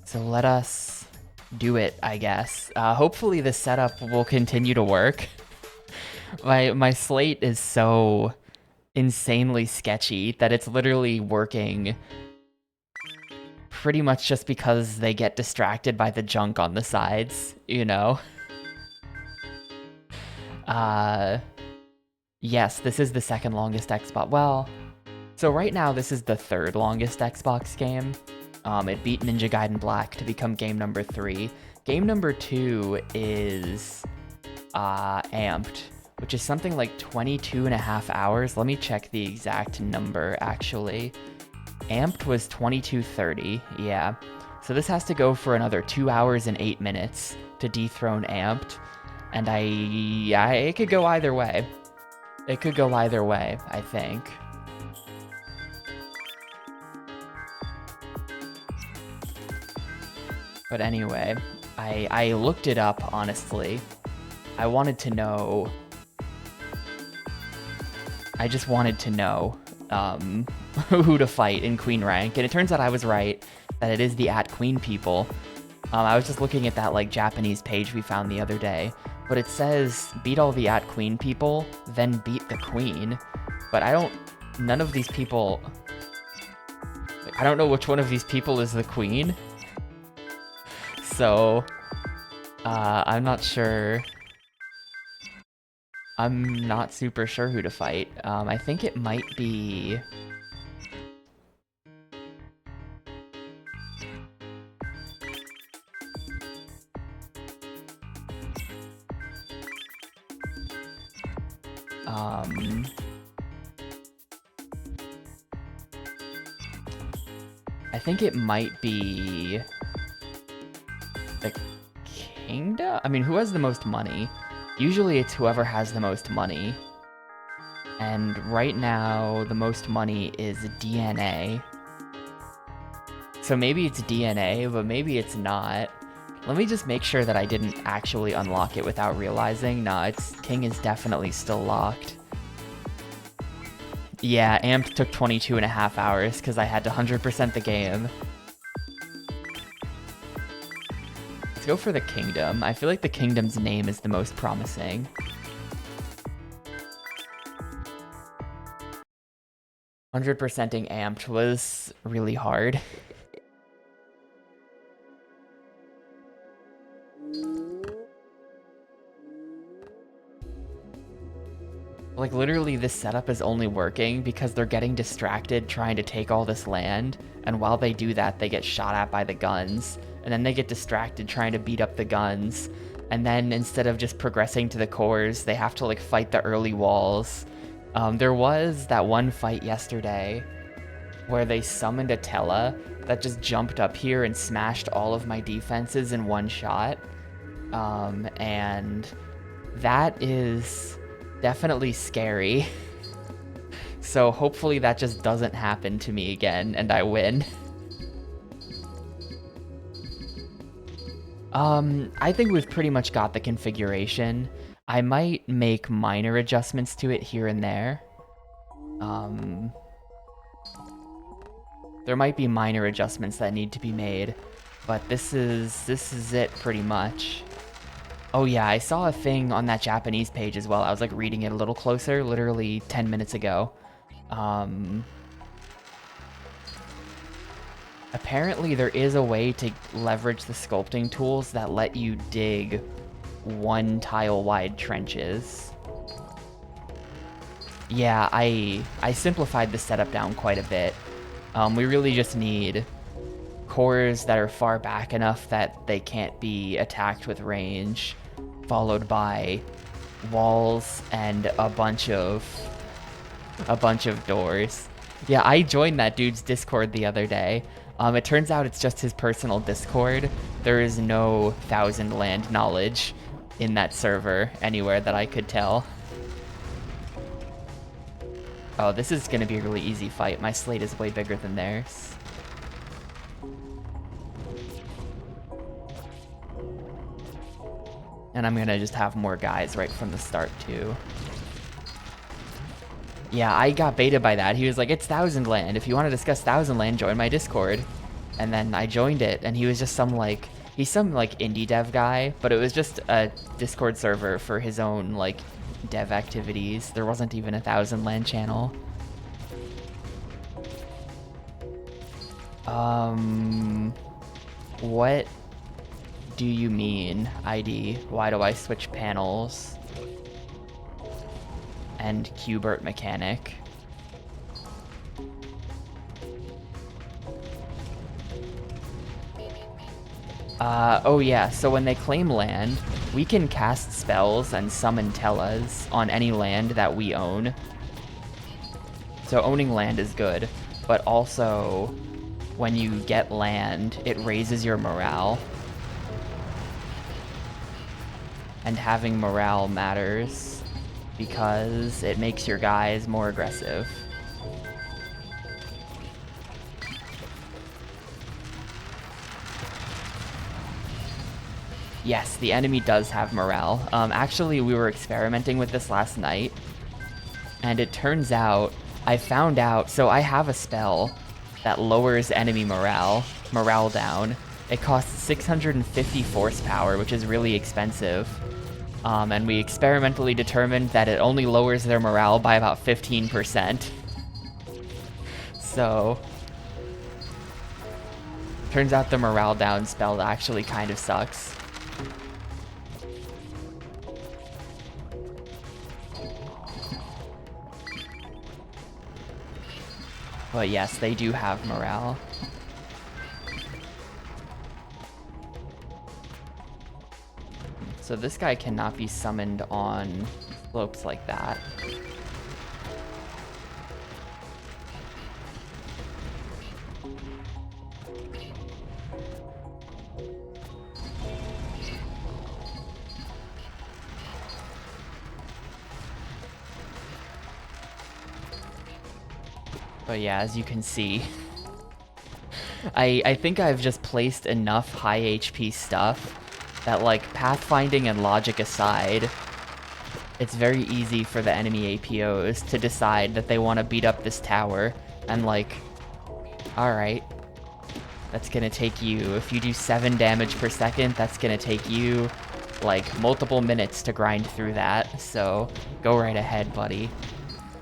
So let us do it, I guess. Hopefully the setup will continue to work. My slate is so insanely sketchy that it's literally working pretty much just because they get distracted by the junk on the sides, you know? Yes, this is the second longest Xbox. Well, so right now this is the third longest Xbox game. It beat Ninja Gaiden Black to become game number 3. Game number 2 is Amped, which is something like 22 and a half hours. Let me check the exact number, actually. Amped was 22:30, yeah. So this has to go for another 2 hours and 8 minutes to dethrone Amped. And it could go either way. It could go either way, I think. But anyway, I looked it up, honestly. I wanted to know... I just wanted to know who to fight in Queen rank, and it turns out I was right, that it is the @Queen people. I was just looking at that like Japanese page we found the other day, but it says beat all the @Queen people, then beat the Queen. But none of these people... I don't know which one of these people is the Queen. So, I'm not sure. I'm not super sure who to fight. I think it might be... I think it might be... the Kingdom? I mean, who has the most money? Usually it's whoever has the most money. And right now, the most money is DNA. So maybe it's DNA, but maybe it's not. Let me just make sure that I didn't actually unlock it without realizing. Nah, King is definitely still locked. Yeah, Amped took 22 and a half hours because I had to 100% the game. Let's go for the Kingdom. I feel like the Kingdom's name is the most promising. 100%ing Amped was really hard. Like, literally, this setup is only working because they're getting distracted trying to take all this land, and while they do that, they get shot at by the guns, and then they get distracted trying to beat up the guns, and then instead of just progressing to the cores, they have to, like, fight the early walls. There was that one fight yesterday where they summoned a Tella that just jumped up here and smashed all of my defenses in one shot, and that is... definitely scary. So hopefully that just doesn't happen to me again and I win. I think we've pretty much got the configuration. I might make minor adjustments to it here and there. There might be minor adjustments that need to be made, but this is it pretty much. Oh yeah, I saw a thing on that Japanese page as well. I was like reading it a little closer, literally 10 minutes ago. Apparently there is a way to leverage the sculpting tools that let you dig 1 tile wide trenches. Yeah, I simplified the setup down quite a bit. We really just need cores that are far back enough that they can't be attacked with range, followed by walls and a bunch of doors. Yeah, I joined that dude's Discord the other day. It turns out it's just his personal Discord. There is no Thousand Land knowledge in that server anywhere that I could tell. Oh, this is gonna be a really easy fight. My slate is way bigger than theirs. And I'm gonna just have more guys right from the start, too. Yeah, I got baited by that. He was like, it's Thousand Land. If you want to discuss Thousand Land, join my Discord. And then I joined it, and he was just he's some like indie dev guy, but it was just a Discord server for his own like dev activities. There wasn't even a 1,000 land channel. What do you mean, ID? Why do I switch panels? And Qbert mechanic. Oh yeah, so when they claim land, we can cast spells and summon Tellas on any land that we own. So owning land is good, but also when you get land, it raises your morale. And having morale matters because it makes your guys more aggressive. Yes, the enemy does have morale. Actually, we were experimenting with this last night, and it turns out, I found out, so I have a spell that lowers enemy morale down. It costs 650 force power, which is really expensive. And we experimentally determined that it only lowers their morale by about 15%. So, turns out the morale down spell actually kind of sucks. But yes, they do have morale. So this guy cannot be summoned on slopes like that. But yeah, as you can see, I think I've just placed enough high HP stuff that, like, pathfinding and logic aside, it's very easy for the enemy APOs to decide that they want to beat up this tower, and like, alright, that's gonna take you, if you do 7 damage per second, that's gonna take you, like, multiple minutes to grind through that, so go right ahead, buddy.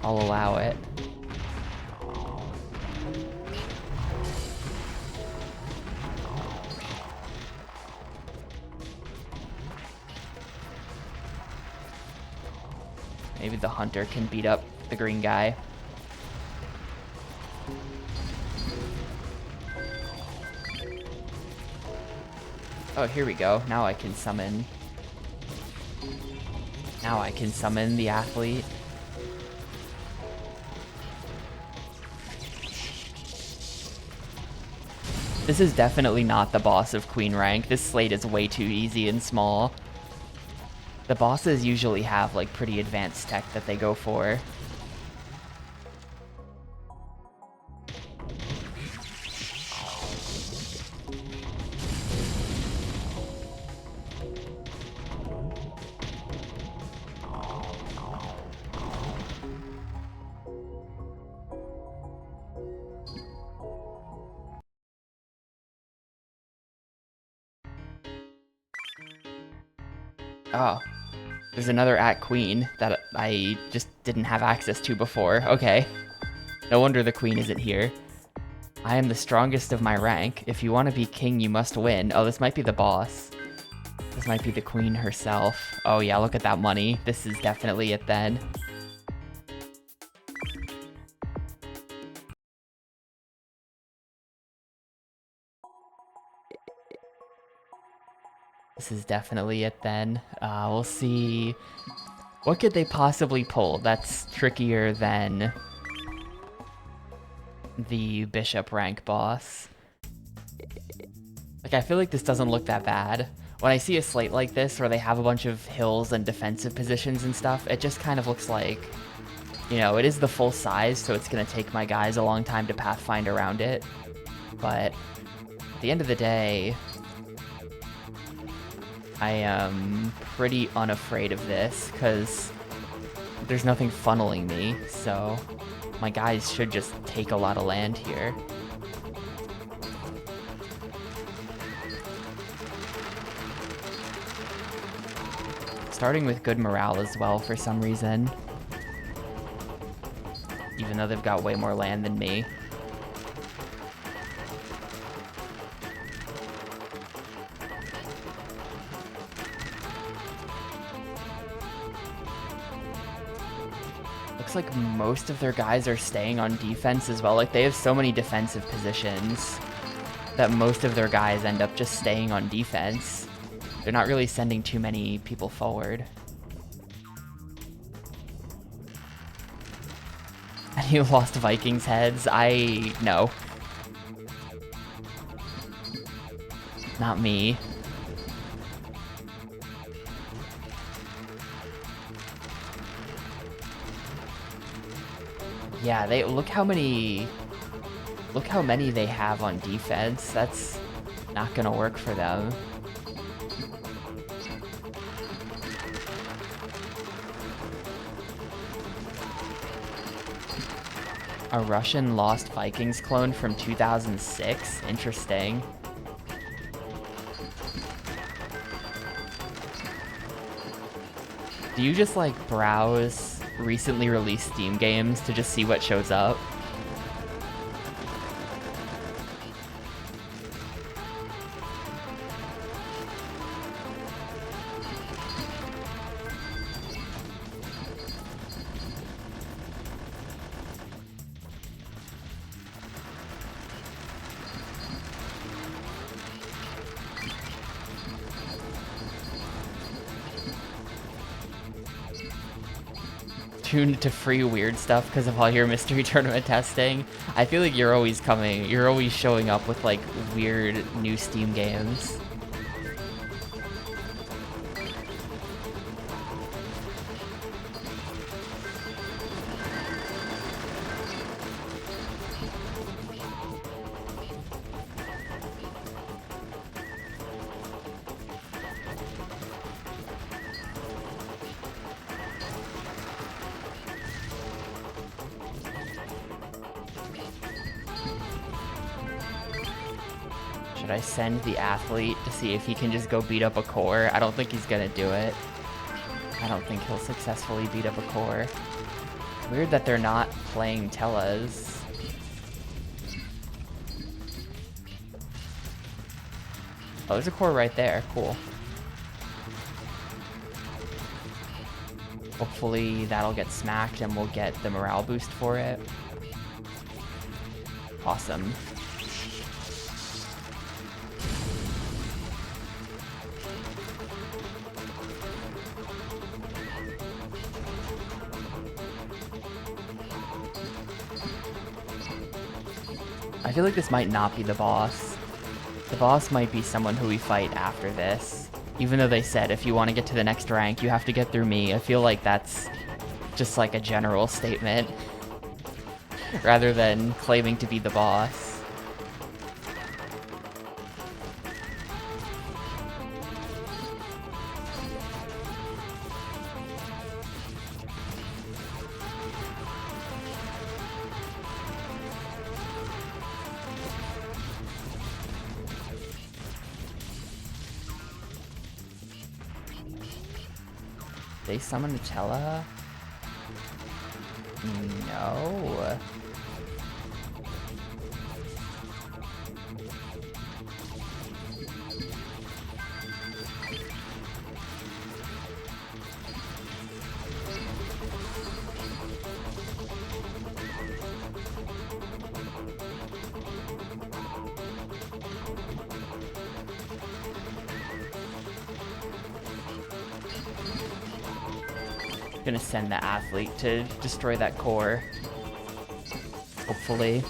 I'll allow it. Maybe the hunter can beat up the green guy. Oh, here we go. Now I can summon... Now I can summon the athlete. This is definitely not the boss of Queen rank. This slate is way too easy and small. The bosses usually have, like, pretty advanced tech that they go for. Oh. There's another at Queen that I just didn't have access to before. Okay. No wonder the Queen isn't here. I am the strongest of my rank. If you want to be king, you must win. Oh, this might be the boss. This might be the Queen herself. Oh yeah, look at that money. This is definitely it then. This is definitely it then. We'll see... What could they possibly pull that's trickier than the bishop rank boss? Like, I feel like this doesn't look that bad. When I see a slate like this where they have a bunch of hills and defensive positions and stuff, it just kind of looks like, you know, it is the full size, so it's gonna take my guys a long time to pathfind around it. But at the end of the day, I am pretty unafraid of this, because there's nothing funneling me, so my guys should just take a lot of land here. starting with good morale as well for some reason. Even though they've got way more land than me. Looks like most of their guys are staying on defense as well. Like, they have so many defensive positions that most of their guys end up just staying on defense. They're not really sending too many people forward. And you lost Vikings heads? No. Not me. Yeah, look how many they have on defense. That's not gonna work for them. A Russian Lost Vikings clone from 2006? Interesting. Do you just like browse recently released Steam games to just see what shows up? Tuned to free weird stuff because of all your mystery tournament testing. I feel like you're always showing up with like weird new Steam games. Should I send the athlete to see if he can just go beat up a core? I don't think he's gonna do it. I don't think he'll successfully beat up a core. It's weird that they're not playing Tellas. Oh, there's a core right there. Cool. Hopefully that'll get smacked and we'll get the morale boost for it. Awesome. I feel like this might not be the boss. The boss might be someone who we fight after this. Even though they said if you want to get to the next rank, you have to get through me. I feel like that's just like a general statement rather than claiming to be the boss. They summon a Tella? No. Gonna send the athlete to destroy that core. Hopefully.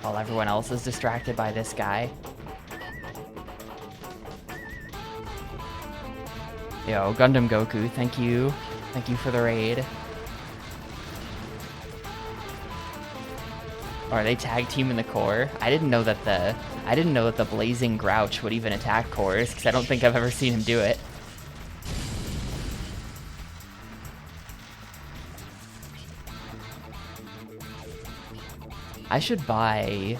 While everyone else is distracted by this guy. Yo, Gundam Goku, thank you. Thank you for the raid. Are they tag team in the core? I didn't know that the Blazing Grouch would even attack cores, because I don't think I've ever seen him do it. I should buy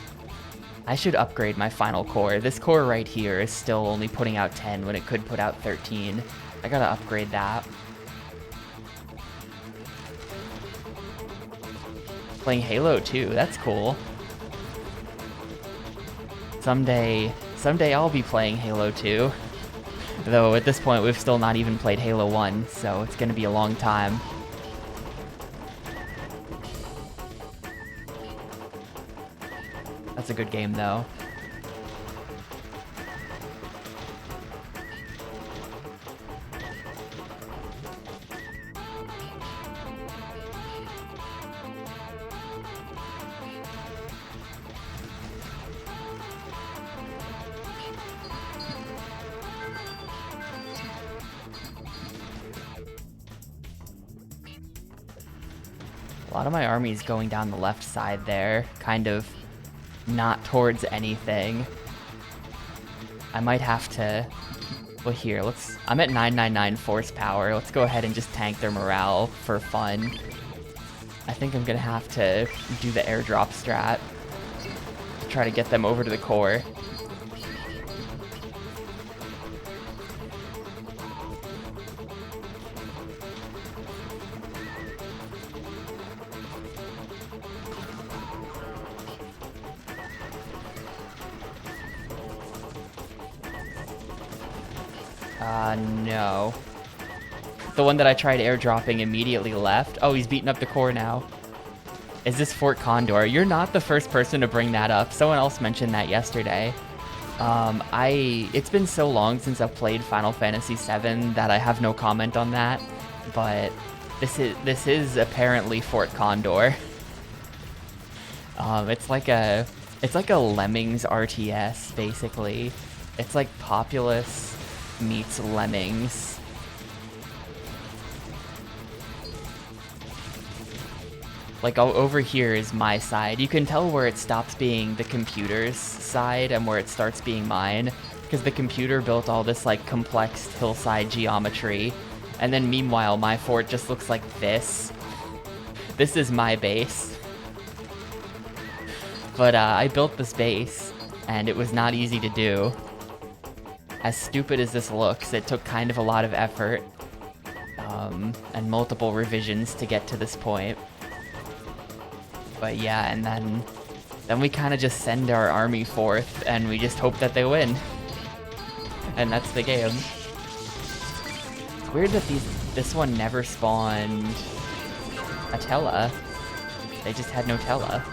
I should upgrade my final core. This core right here is still only putting out 10 when it could put out 13. I gotta upgrade that. Playing Halo 2, that's cool. Someday I'll be playing Halo 2. Though at this point we've still not even played Halo 1, so it's gonna be a long time. That's a good game though. A lot of my army is going down the left side there, kind of not towards anything. I might have to... Well, here, I'm at 999 force power. Let's go ahead and just tank their morale for fun. I think I'm gonna have to do the airdrop strat to try to get them over to the core. No. The one that I tried airdropping immediately left. Oh, he's beating up the core now. Is this Fort Condor? You're not the first person to bring that up. Someone else mentioned that yesterday. It's been so long since I've played Final Fantasy VII that I have no comment on that. But this is apparently Fort Condor. It's like a Lemmings RTS basically. It's like Populous meets Lemmings. Like over here is my side. You can tell where it stops being the computer's side and where it starts being mine, because the computer built all this like complex hillside geometry, and then meanwhile my fort just looks like this. This is my base. But I built this base, and it was not easy to do. As stupid as this looks, it took kind of a lot of effort, and multiple revisions to get to this point. But yeah, and then we kind of just send our army forth, and we just hope that they win. And that's the game. It's weird that this one never spawned a Tela. They just had no Tela.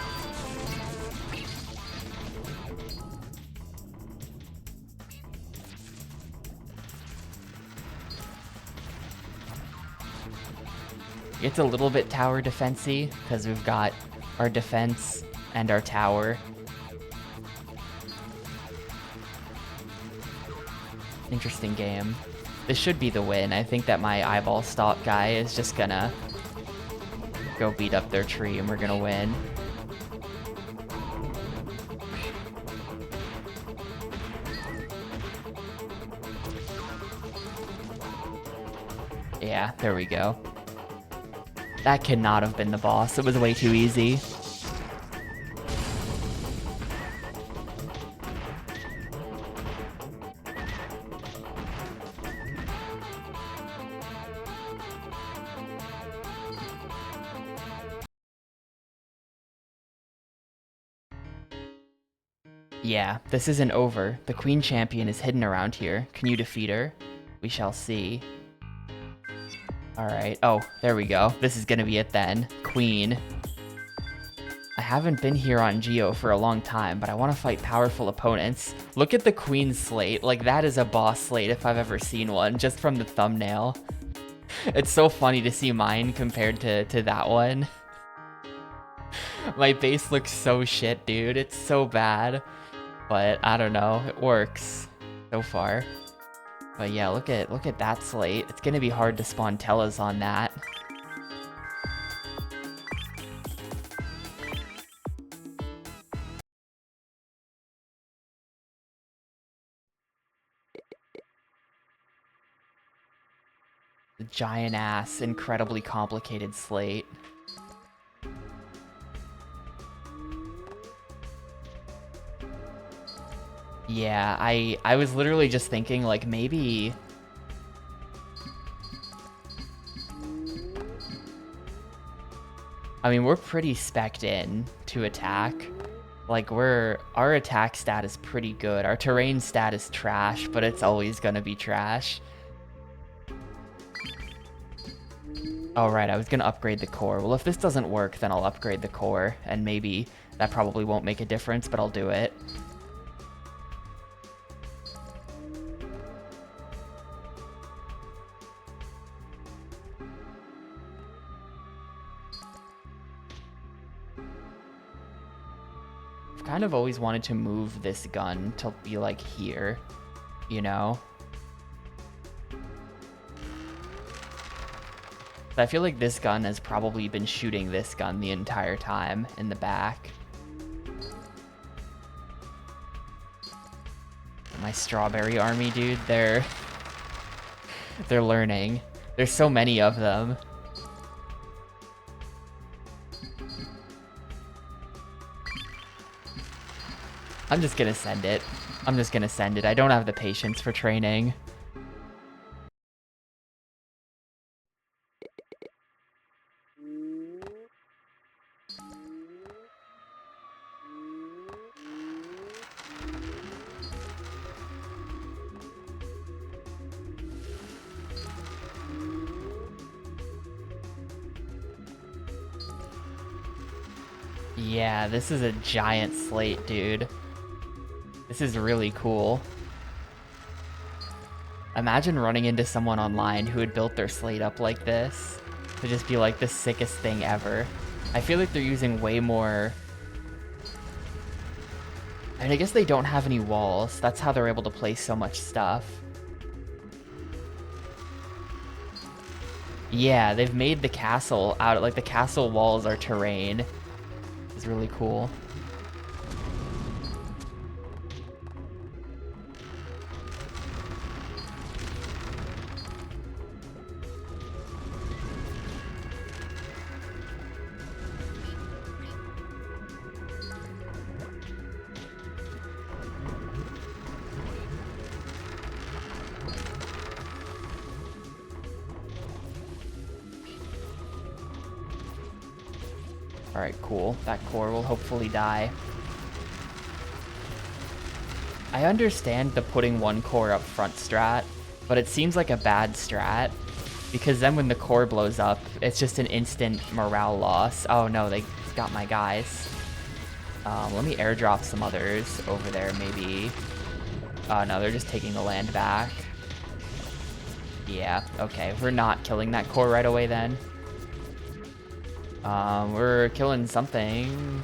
It's a little bit tower defense-y, because we've got our defense and our tower. Interesting game. This should be the win. I think that my eyeball stalk guy is just gonna go beat up their tree and we're gonna win. Yeah, there we go. That cannot have been the boss. It was way too easy. Yeah, this isn't over. The Queen Champion is hidden around here. Can you defeat her? We shall see. Alright. Oh, there we go. This is gonna be it then. Queen. I haven't been here on Geo for a long time, but I want to fight powerful opponents. Look at the Queen slate. Like, that is a boss slate if I've ever seen one, just from the thumbnail. It's so funny to see mine compared to that one. My base looks so shit, dude. It's so bad. But I don't know. It works so far. But yeah, look at that slate. It's gonna be hard to spawn Tellas on that. The giant ass, incredibly complicated slate. Yeah, I was literally just thinking, like, maybe... I mean, we're pretty spec'd in to attack. Like, our attack stat is pretty good. Our terrain stat is trash, but it's always gonna be trash. Oh, right, I was gonna upgrade the core. Well, if this doesn't work, then I'll upgrade the core, and maybe that probably won't make a difference, but I'll do it. I've kind of always wanted to move this gun to be, like, here, you know? I feel like this gun has probably been shooting this gun the entire time in the back. My strawberry army, dude, they're learning. There's so many of them. I'm just gonna send it. I'm just gonna send it. I don't have the patience for training. Yeah, this is a giant slate, dude. This is really cool. Imagine running into someone online who had built their slate up like this. It'd just be like the sickest thing ever. I feel like they're using way more... I mean, I guess they don't have any walls. That's how they're able to place so much stuff. Yeah, they've made the castle out, like the castle walls are terrain. It's really cool. Alright, cool. That core will hopefully die. I understand the putting one core up front strat, but it seems like a bad strat, because then when the core blows up, it's just an instant morale loss. Oh no, they got my guys. Let me airdrop some others over there, maybe. Oh no, they're just taking the land back. Yeah, okay, we're not killing that core right away then. We're killing something.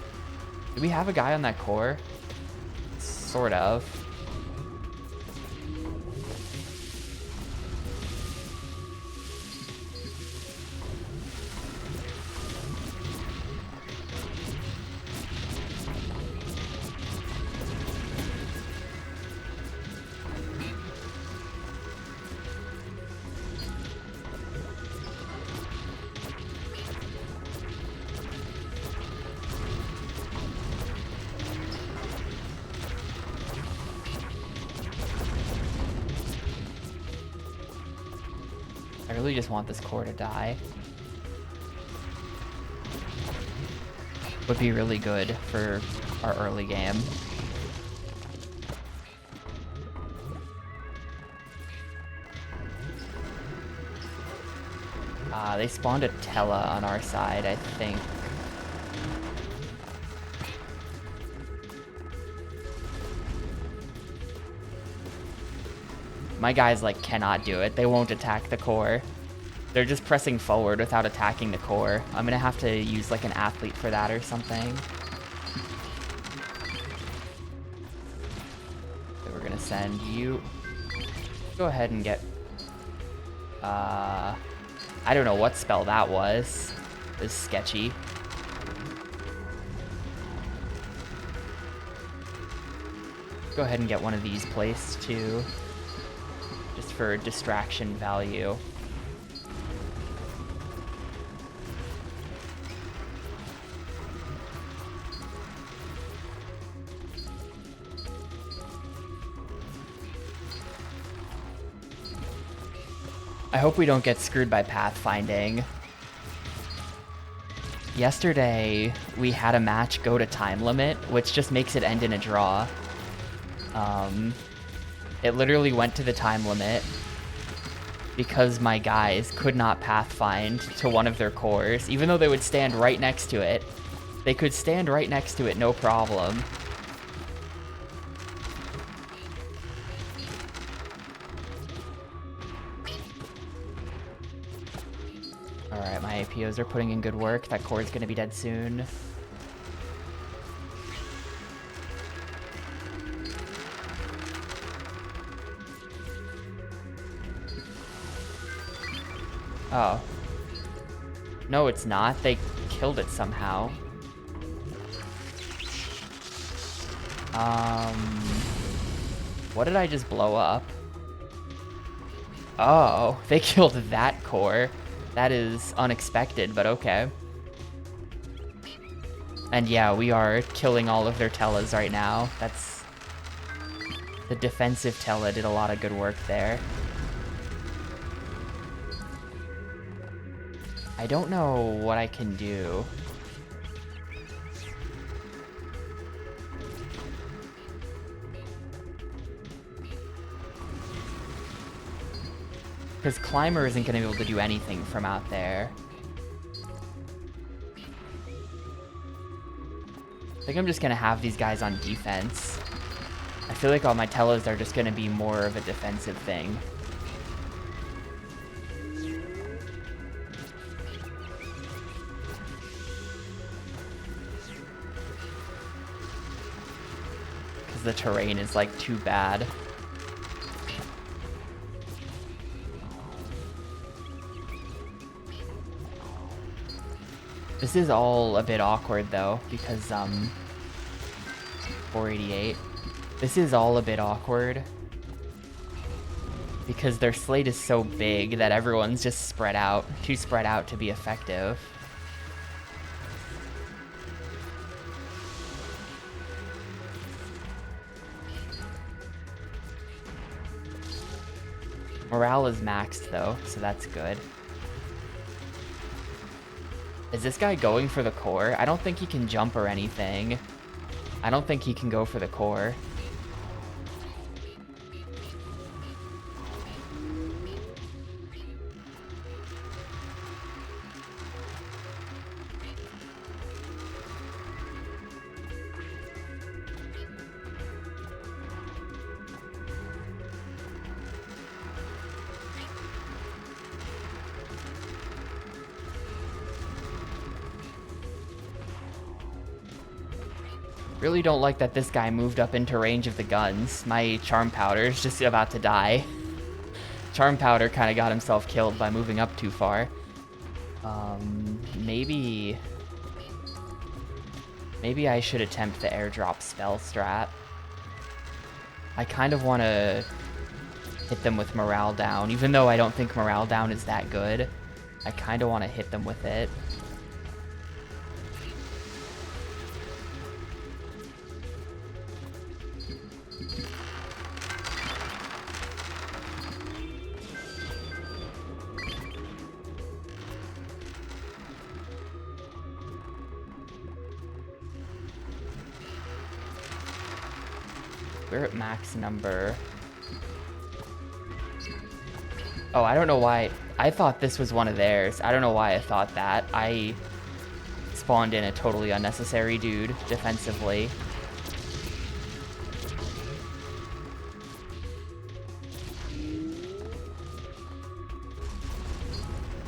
Do we have a guy on that core? Sort of. I really just want this core to die. Would be really good for our early game. They spawned a Tella on our side, I think. My guys, like, cannot do it. They won't attack the core. They're just pressing forward without attacking the core. I'm gonna have to use, like, an athlete for that or something. So we're gonna send you... Go ahead and get... I don't know what spell that was. It was sketchy. Go ahead and get one of these placed, too. Just for distraction value. I hope we don't get screwed by pathfinding. Yesterday, we had a match go to time limit, which just makes it end in a draw. It literally went to the time limit because my guys could not pathfind to one of their cores, even though they would stand right next to it. They could stand right next to it, no problem. Alright, my APOs are putting in good work. That core is going to be dead soon. Oh. No, it's not. They killed it somehow. What did I just blow up? Oh, they killed that core. That is unexpected, but okay. And yeah, we are killing all of their Tellas right now. That's... The defensive Tella did a lot of good work there. I don't know what I can do. Because Climber isn't going to be able to do anything from out there. I think I'm just going to have these guys on defense. I feel like all my Tellas are just going to be more of a defensive thing. Because the terrain is like too bad. This is all a bit awkward though, because 488. This is all a bit awkward because their slate is so big that everyone's just spread out, too spread out to be effective. Morale is maxed though, so that's good. Is this guy going for the core? I don't think he can jump or anything. I don't think he can go for the core. Really don't like that this guy moved up into range of the guns. My Charm Powder is just about to die. Charm Powder kind of got himself killed by moving up too far. Maybe I should attempt the airdrop spell strat. I kind of want to hit them with morale down, even though I don't think morale down is that good. I kind of want to hit them with it. We're at max number. Oh, I don't know why. I thought this was one of theirs. I don't know why I thought that. I spawned in a totally unnecessary dude defensively.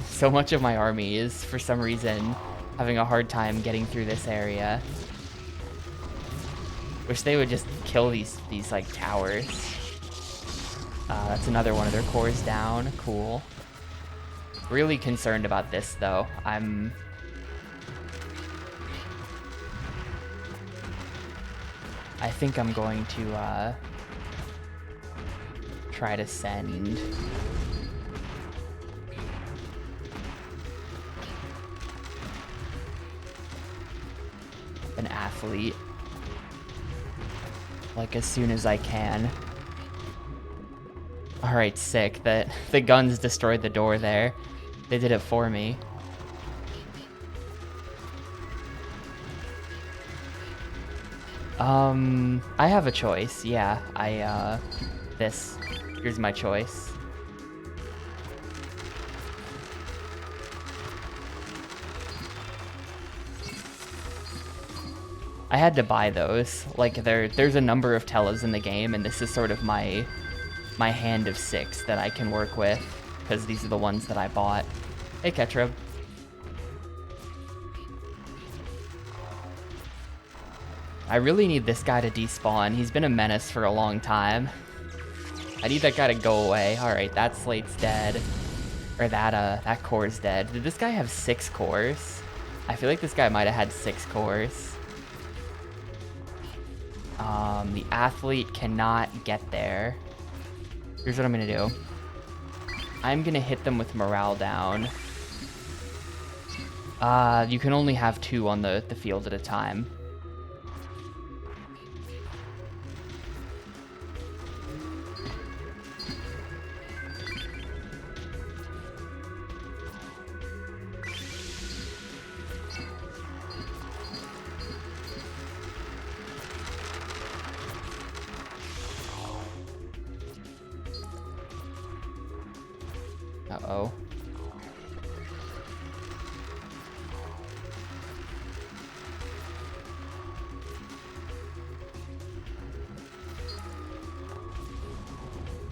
So much of my army is, for some reason, having a hard time getting through this area. Wish they would just kill these like towers. That's another one of their cores down. Cool. Really concerned about this though. I think I'm going to try to send an athlete like as soon as I can. Alright, sick. The guns destroyed the door there. They did it for me. I have a choice. Yeah, here's my choice. I had to buy those. Like, there's a number of Tellas in the game, and this is sort of my hand of 6 that I can work with, because these are the ones that I bought. Hey, Ketra. I really need this guy to despawn. He's been a menace for a long time. I need that guy to go away. Alright, that slate's dead. Or that core's dead. Did this guy have 6 cores? I feel like this guy might have had 6 cores. The athlete cannot get there. Here's what I'm gonna do. I'm gonna hit them with morale down. You can only have 2 on the field at a time. Uh-oh.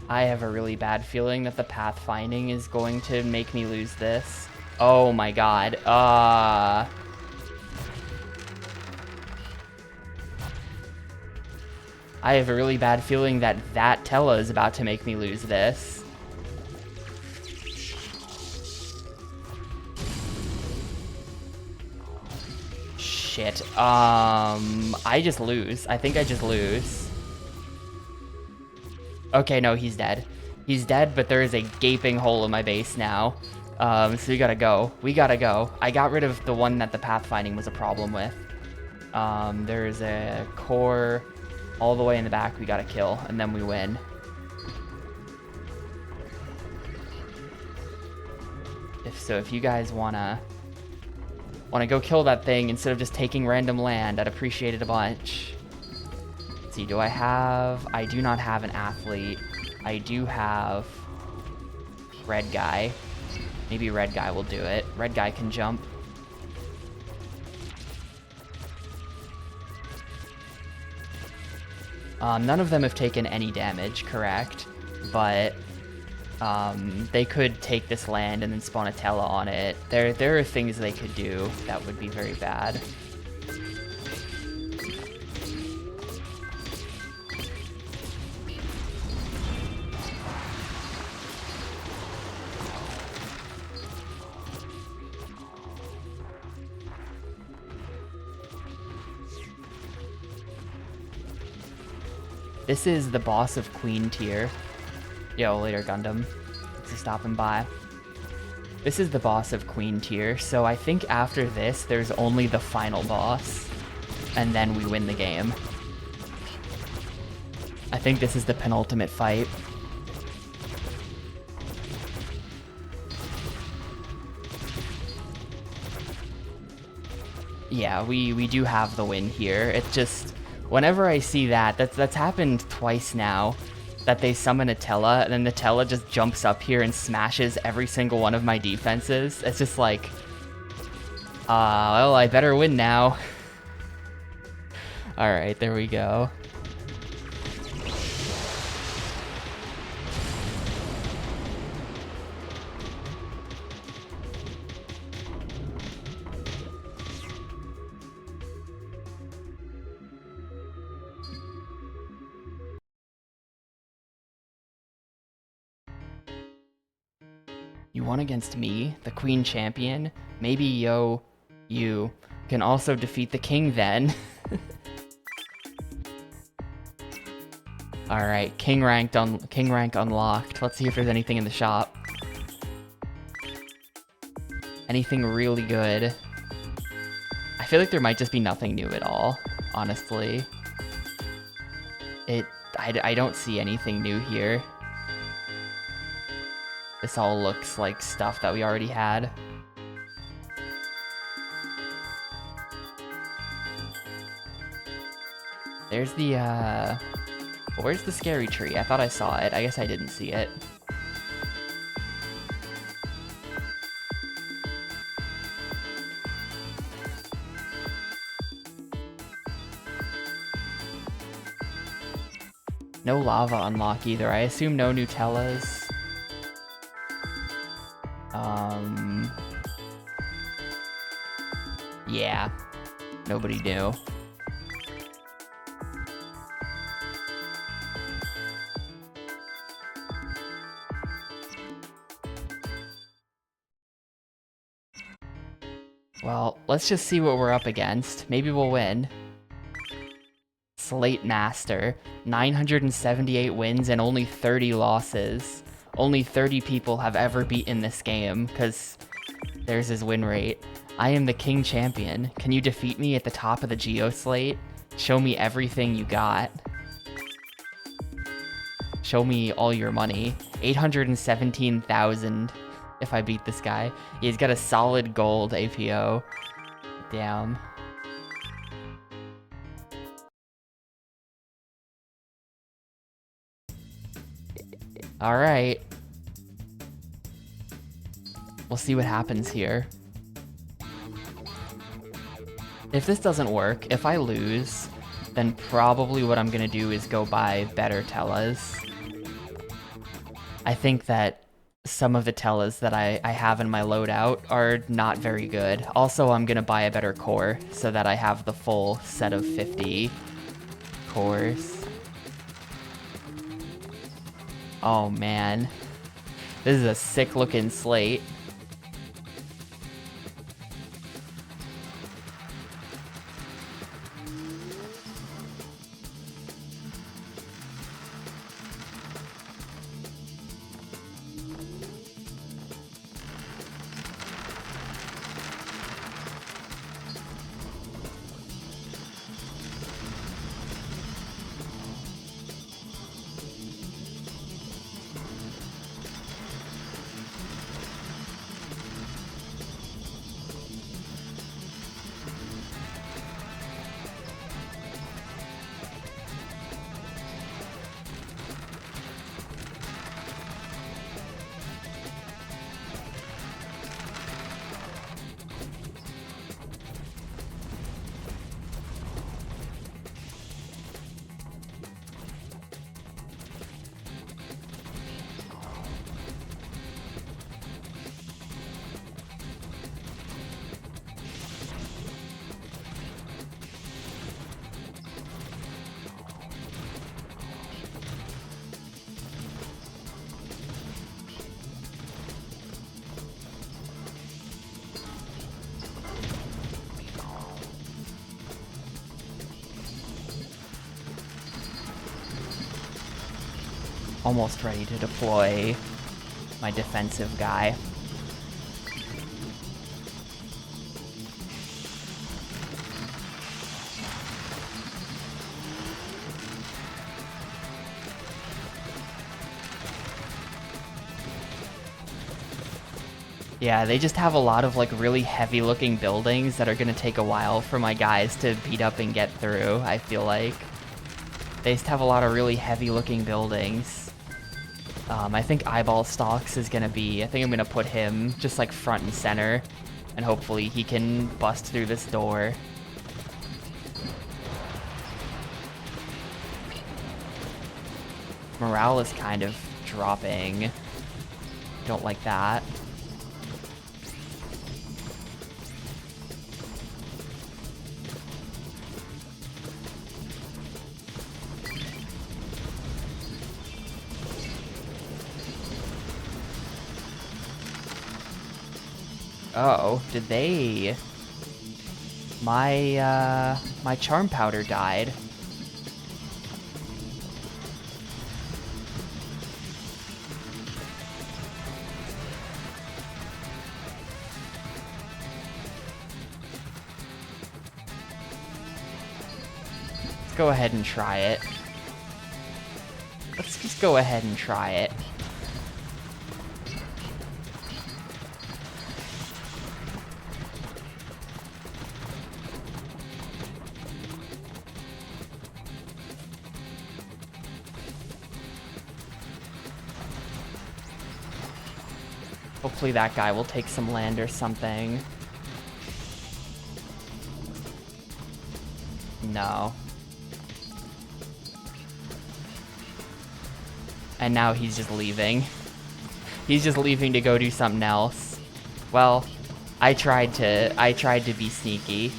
I have a really bad feeling that the pathfinding is going to make me lose this. Oh my god. I have a really bad feeling that Tella is about to make me lose this. Shit. I just lose. I think I just lose. Okay, no, he's dead. He's dead, but there is a gaping hole in my base now. So we gotta go. We gotta go. I got rid of the one that the pathfinding was a problem with. There's a core all the way in the back we gotta kill, and then we win. If you guys wanna go kill that thing instead of just taking random land, I'd appreciate it a bunch. Let's see, I do not have an athlete. I do have red guy. Maybe red guy will do it. Red guy can jump. None of them have taken any damage, correct? But they could take this land and then spawn a Tella on it. There are things they could do that would be very bad. This is the boss of Queen tier. Yo, later Gundam. Thanks for stopping by. This is the boss of Queen tier, so I think after this, there's only the final boss, and then we win the game. I think this is the penultimate fight. Yeah, we do have the win here. It's just, whenever I see that's happened twice now, that they summon a Tella, and then the Tella just jumps up here and smashes every single one of my defenses. It's just like, well, I better win now. Alright, there we go. You won against me, the Queen Champion? Maybe, you can also defeat the King then. Alright, King rank unlocked. Let's see if there's anything in the shop. Anything really good. I feel like there might just be nothing new at all, honestly. I don't see anything new here. This all looks like stuff that we already had. There's the, where's the scary tree? I thought I saw it. I guess I didn't see it. No lava unlock either. I assume no Nutellas. Yeah. Nobody knew. Well, let's just see what we're up against. Maybe we'll win. Slate Master. 978 wins and only 30 losses. Only 30 people have ever beaten this game, because there's his win rate. I am the King Champion. Can you defeat me at the top of the Geo Slate? Show me everything you got. Show me all your money. 817,000 if I beat this guy. He's got a solid gold APO. Damn. Alright. We'll see what happens here. If this doesn't work, if I lose, then probably what I'm gonna do is go buy better Tellas. I think that some of the Tellas that I have in my loadout are not very good. Also, I'm gonna buy a better core so that I have the full set of 50 cores. Oh man. This is a sick looking slate. Almost ready to deploy my defensive guy. Yeah, they just have a lot of like really heavy looking buildings that are gonna take a while for my guys to beat up and get through, I feel like. They just have a lot of really heavy looking buildings. I think Eyeball Stalks is gonna be, I think I'm gonna put him just like front and center, and hopefully he can bust through this door. Morale is kind of dropping. Don't like that. Uh-oh, did they... My charm powder died. Let's go ahead and try it. Let's just go ahead and try it. Hopefully that guy will take some land or something. No. And now he's just leaving. He's just leaving to go do something else. Well, I tried to be sneaky.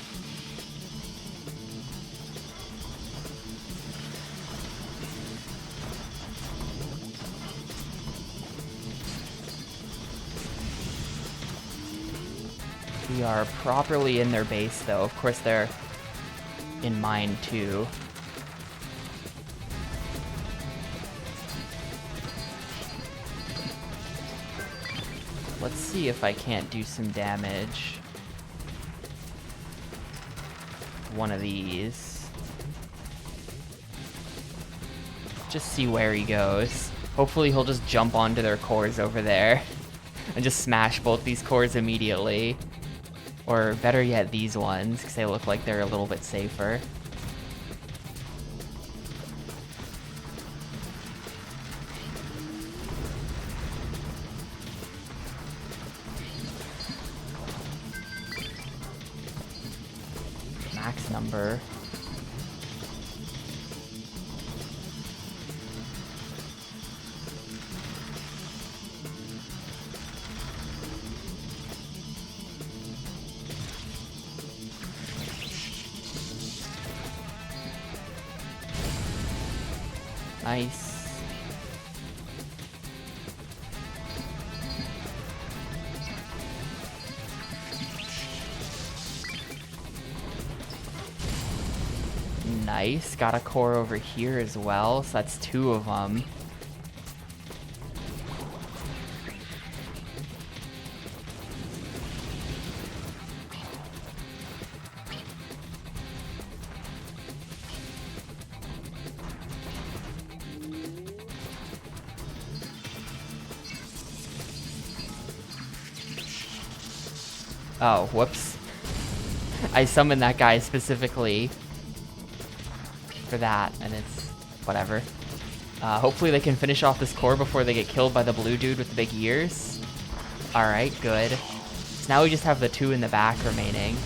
We are properly in their base, though. Of course, they're in mine, too. Let's see if I can't do some damage. One of these. Just see where he goes. Hopefully he'll just jump onto their cores over there and just smash both these cores immediately. Or better yet, these ones, because they look like they're a little bit safer. Max number. Nice. Nice. Got a core over here as well, so that's 2 of them. Oh, whoops. I summoned that guy specifically for that, and it's whatever. Hopefully they can finish off this core before they get killed by the blue dude with the big ears. Alright, good. So now we just have the 2 in the back remaining.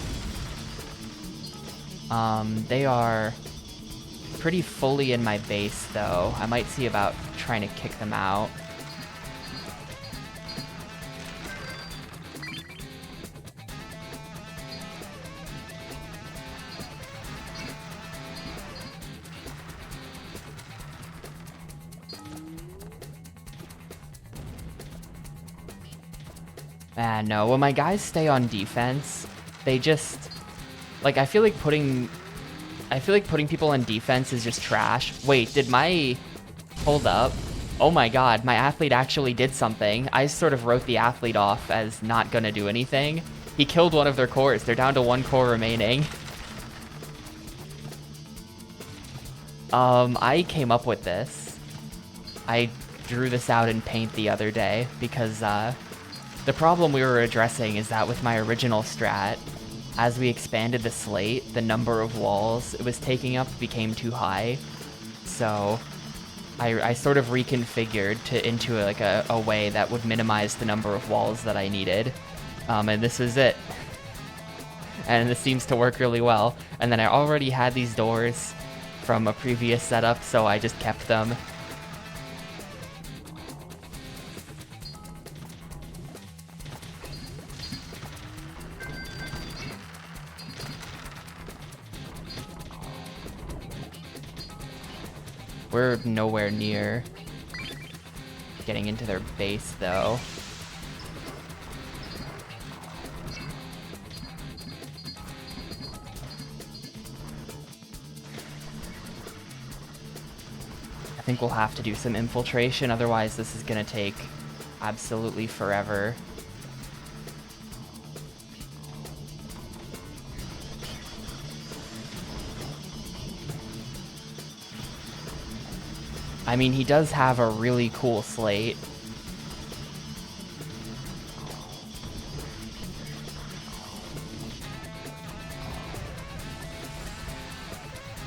They are pretty fully in my base, though. I might see about trying to kick them out. No, when my guys stay on defense, they just, like, I feel like putting people on defense is just trash. Wait, hold up. Oh my god, my athlete actually did something. I sort of wrote the athlete off as not gonna do anything. He killed one of their cores. They're down to 1 core remaining. I came up with this. I drew this out in Paint the other day because, the problem we were addressing is that with my original strat, as we expanded the slate, the number of walls it was taking up became too high. So I sort of reconfigured into a way that would minimize the number of walls that I needed. And this is it. And this seems to work really well. And then I already had these doors from a previous setup, so I just kept them. We're nowhere near getting into their base, though. I think we'll have to do some infiltration, otherwise this is gonna take absolutely forever. I mean, he does have a really cool slate.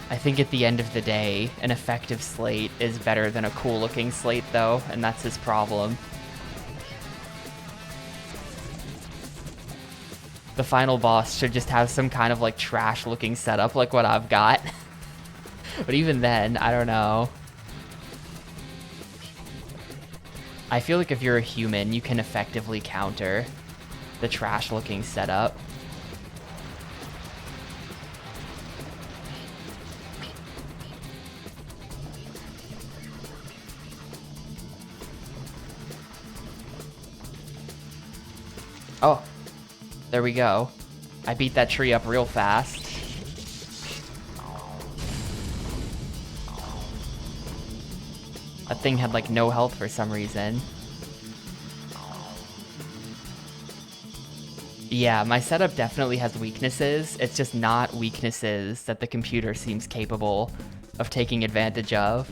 I think at the end of the day, an effective slate is better than a cool-looking slate, though, and that's his problem. The final boss should just have some kind of like trash looking setup like what I've got. But even then, I don't know. I feel like if you're a human, you can effectively counter the trash looking setup. Oh, there we go. I beat that tree up real fast. That thing had like no health for some reason. Yeah, my setup definitely has weaknesses. It's just not weaknesses that the computer seems capable of taking advantage of.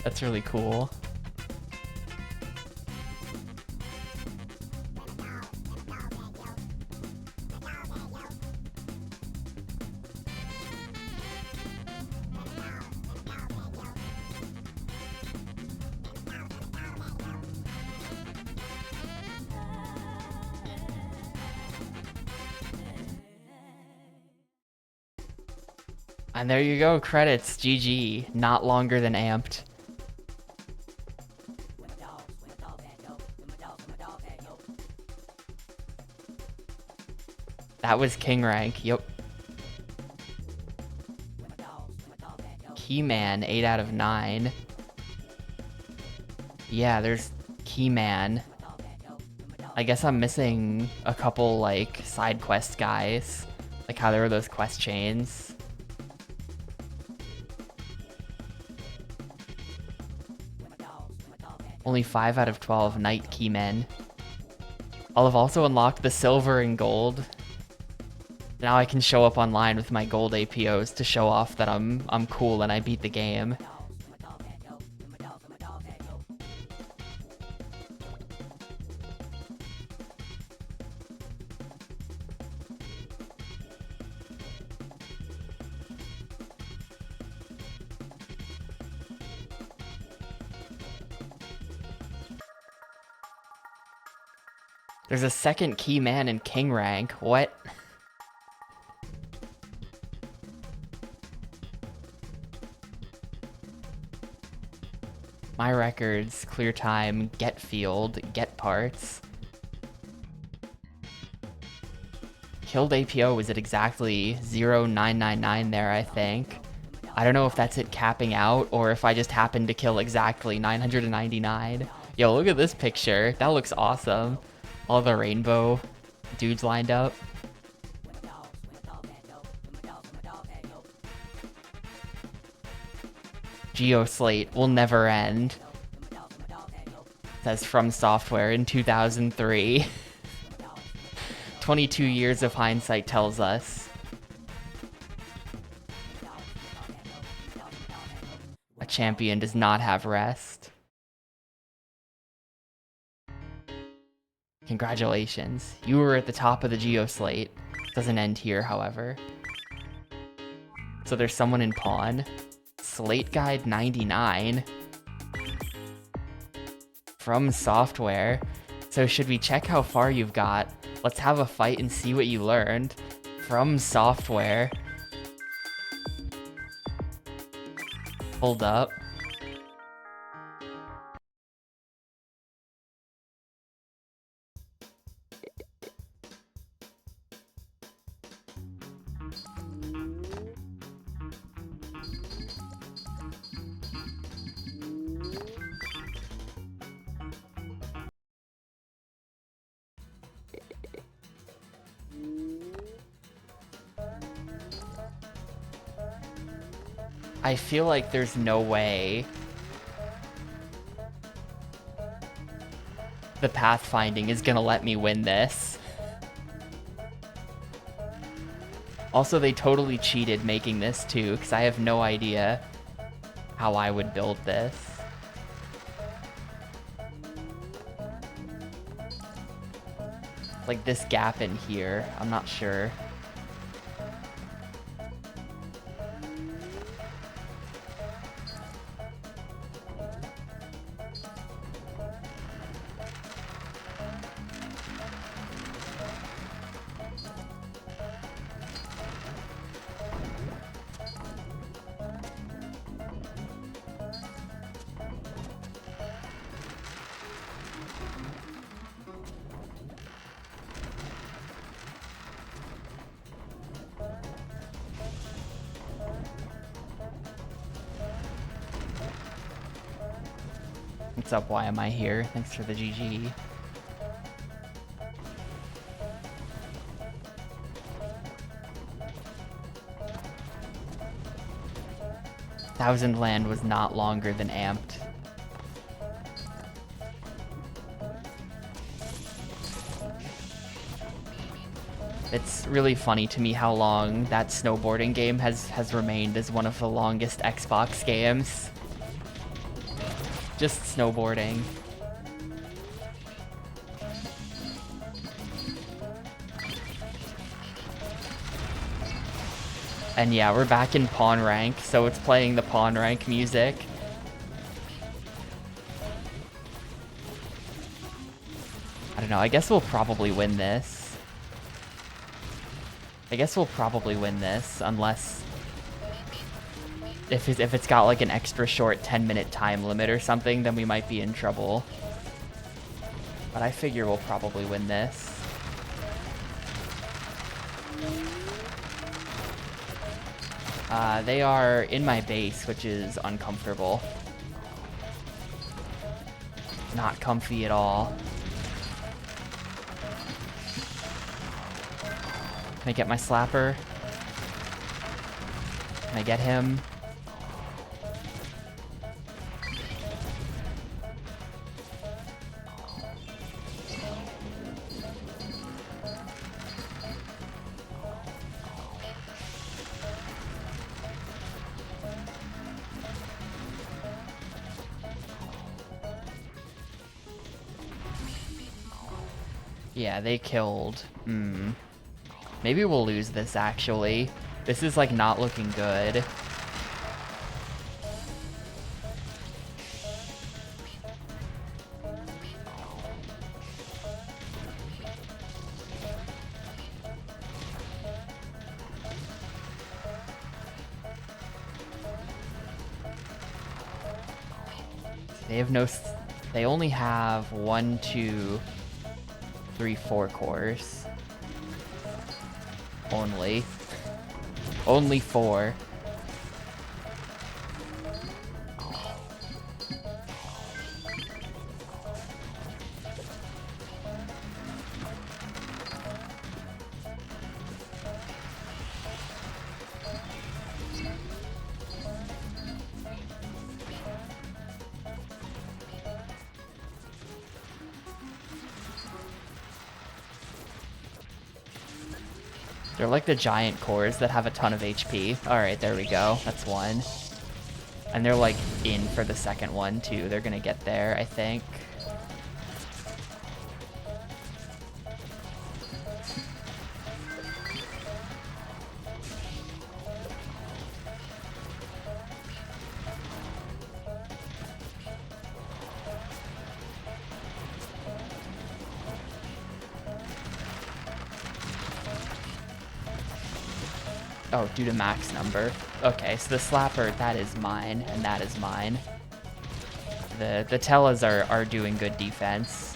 That's really cool. And there you go, credits, GG, not longer than amped. That was king rank, yep. Keyman, 8 out of 9. Yeah, there's Keyman. I guess I'm missing a couple, like, side quest guys. Like how there were those quest chains. Only 5 out of 12 Knight Keymen. I'll have also unlocked the silver and gold. Now I can show up online with my gold APOs to show off that I'm cool and I beat the game. There's a second Keyman in king rank. What? My records, clear time, get field, get parts. Killed APO was at exactly 0999 there, I think. I don't know if that's it capping out or if I just happened to kill exactly 999. Yo, look at this picture. That looks awesome. All the rainbow dudes lined up. GeoSlate will never end. Says From Software in 2003. 22 years of hindsight tells us. A champion does not have rest. Congratulations, you were at the top of the GeoSlate. Doesn't end here, however. So there's someone in Pawn. Slate Guide 99. From Software. So should we check how far you've got? Let's have a fight and see what you learned. From Software. Hold up. I feel like there's no way the pathfinding is gonna let me win this. Also, they totally cheated making this too, because I have no idea how I would build this. like this gap in here. I'm not sure. What's up? Why am I here? Thanks for the GG. Thousand Land was not longer than Amped. It's really funny to me how long that snowboarding game has remained as one of the longest Xbox games. Just snowboarding. And yeah, we're back in pawn rank, so it's playing the pawn rank music. I don't know, I guess we'll probably win this. Unless... If it's got like an extra short 10-minute time limit or something, then we might be in trouble. But I figure we'll probably win this. They are in my base, which is uncomfortable. Not comfy at all. Can I get my slapper? Can I get him? Yeah, they killed. Maybe we'll lose this, actually. This is, like, not looking good. They have no... They only have 1, 2... 3, 4 cores. Only 4. They're like the giant cores that have a ton of HP. Alright, there we go. That's one. And they're like in for the second one too. They're gonna get there, I think. Oh, due to max number. Okay, so the slapper, that is mine, and that is mine. The Tellas are doing good defense.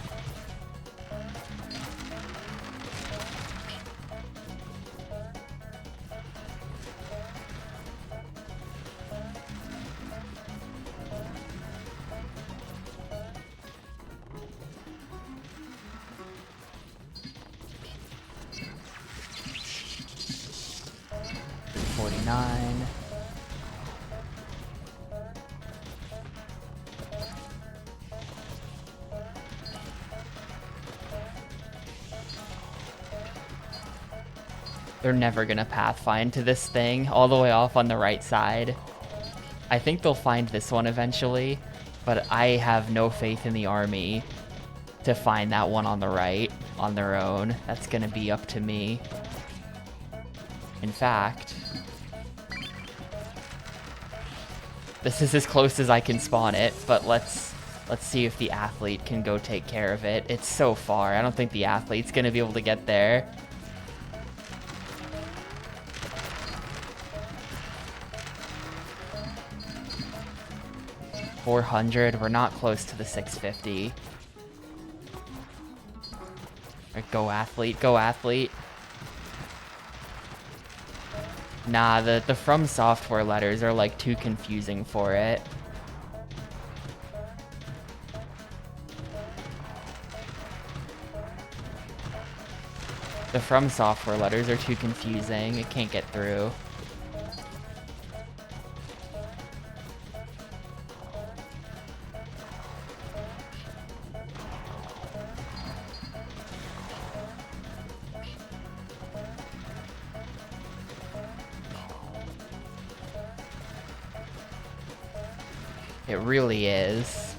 They're never gonna pathfind to this thing all the way off on the right side. I think they'll find this one eventually, but I have no faith in the army to find that one on the right. on their own. That's gonna be up to me. In fact, this is as close as I can spawn it, but let's see if the athlete can go take care of it. It's so far. I don't think the athlete's gonna be able to get there. $400. We're not close to the 650. Right, go athlete, go athlete. Nah, the From Software letters are like too confusing for it. The From Software letters are too confusing. It can't get through. It really is.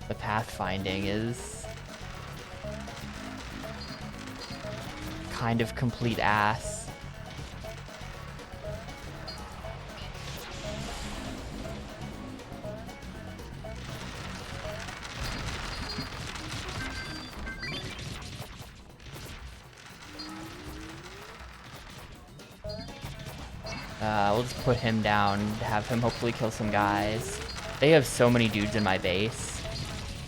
The pathfinding is kind of complete ass. We'll just put him down to have him hopefully kill some guys. They have so many dudes in my base.